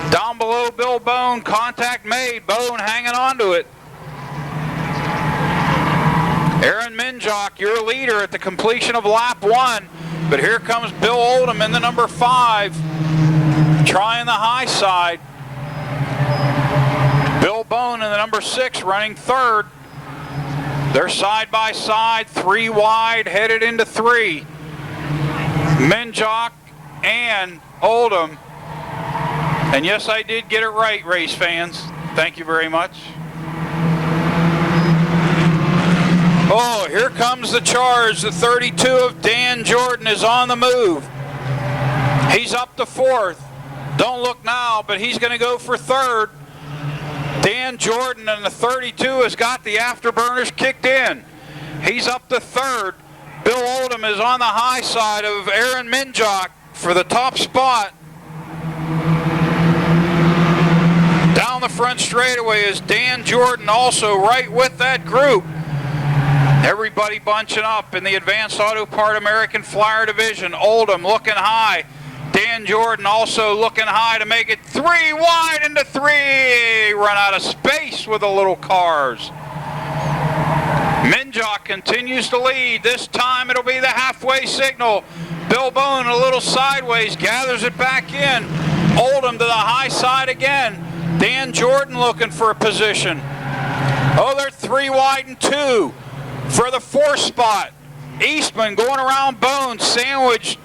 Down below Bill Bone, contact made. Bone hanging on to it. Aaron Minjock, your leader at the completion of lap 1. But here comes Bill Oldham in the number 5, trying the high side. Bill Bone in the number 6 running 3rd. They're side by side, 3 wide, headed into 3. Minjock and Oldham. And yes, I did get it right, race fans. Thank you very much. Oh, here comes the charge. The 32 of Dan Jordan is on the move. He's up to 4th. Don't look now, but he's going to go for 3rd. Dan Jordan and the 32 has got the afterburners kicked in. He's up to 3rd. Bill Oldham is on the high side of Aaron Minjock for the top spot. Down the front straightaway is Dan Jordan, also right with that group. Everybody bunching up in the Advanced Auto Part American Flyer Division. Oldham looking high. Dan Jordan also looking high to make it 3 wide into 3. Run out of space with the little cars. Minjock continues to lead. This time it'll be the halfway signal. Bill Bone a little sideways, gathers it back in. Oldham to the high side again. Dan Jordan looking for a position. Oh, they're 3 wide and 2. For the 4th spot, Eastman going around Bone, sandwiched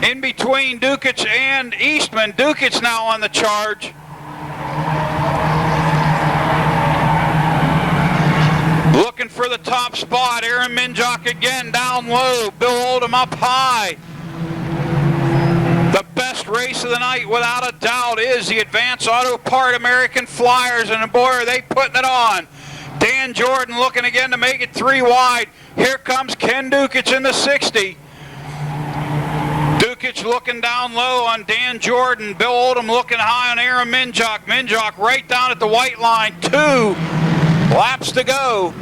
in between Dukic and Eastman. Dukic's now on the charge. Looking for the top spot, Aaron Minjock again down low, Bill Oldham up high. The best race of the night, without a doubt, is the Advanced Auto Part American Flyers, and boy, are they putting it on. Dan Jordan looking again to make it 3 wide. Here comes Ken Dukic in the 60. Dukic looking down low on Dan Jordan. Bill Oldham looking high on Aaron Minjock. Minjock right down at the white line. 2 laps to go.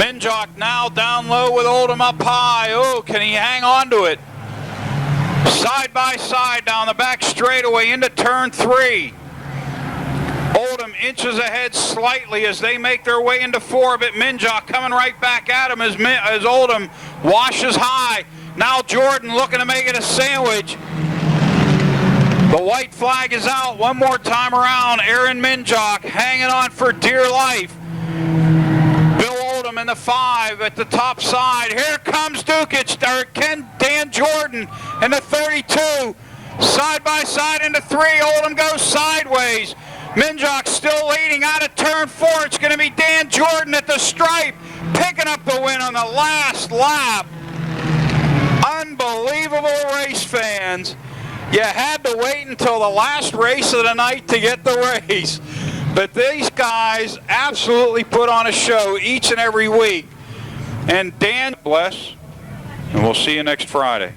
Minjock now down low with Oldham up high. Oh, can he hang on to it? Side by side down the back straightaway into turn 3. Oldham inches ahead slightly as they make their way into 4, but Minjock coming right back at him as Oldham washes high. Now Jordan looking to make it a sandwich. The white flag is out one more time around. Aaron Minjock hanging on for dear life. Bill Oldham in the 5 at the top side. Here comes Dukic, Dan Jordan in the 32. Side by side into 3. Oldham goes sideways. Minjock still leading out of turn 4. It's going to be Dan Jordan at the stripe, picking up the win on the last lap. Unbelievable race, fans. You had to wait until the last race of the night to get the race. But these guys absolutely put on a show each and every week. And Dan, bless, and we'll see you next Friday.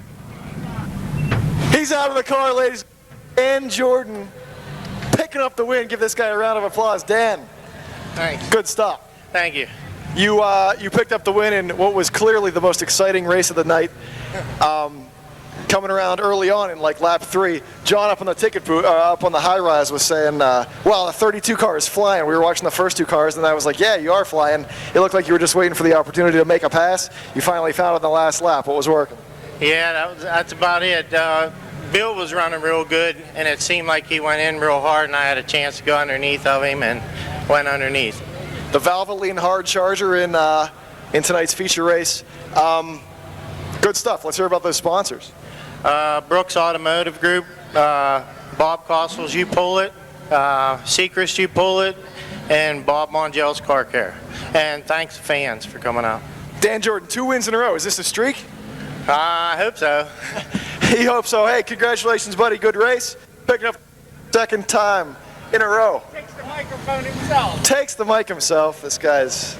He's out of the car, ladies. Dan Jordan picking up the win. Give this guy a round of applause. Dan. Thanks. Good stuff. Thank you. You picked up the win in what was clearly the most exciting race of the night. coming around early on in like lap 3, John up on the ticket booth, up on the high rise was saying, well, the 32 car is flying. We were watching the first 2 cars, and I was like, yeah, you are flying. It looked like you were just waiting for the opportunity to make a pass. You finally found it in the last lap. What was working? Yeah, that's about it. Bill was running real good, and it seemed like he went in real hard, and I had a chance to go underneath of him and went underneath. The Valvoline hard charger in tonight's feature race. Good stuff. Let's hear about those sponsors. Brooks Automotive Group, Bob Costles, You Pull It, Sechrist, You Pull It, and Bob Mongel's Car Care. And thanks to fans for coming out. Dan Jordan, 2 wins in a row. Is this a streak? I hope so. He hopes so. Hey, congratulations, buddy. Good race. Picking up 2nd time in a row. Takes the microphone himself. Takes the mic himself. This guy's...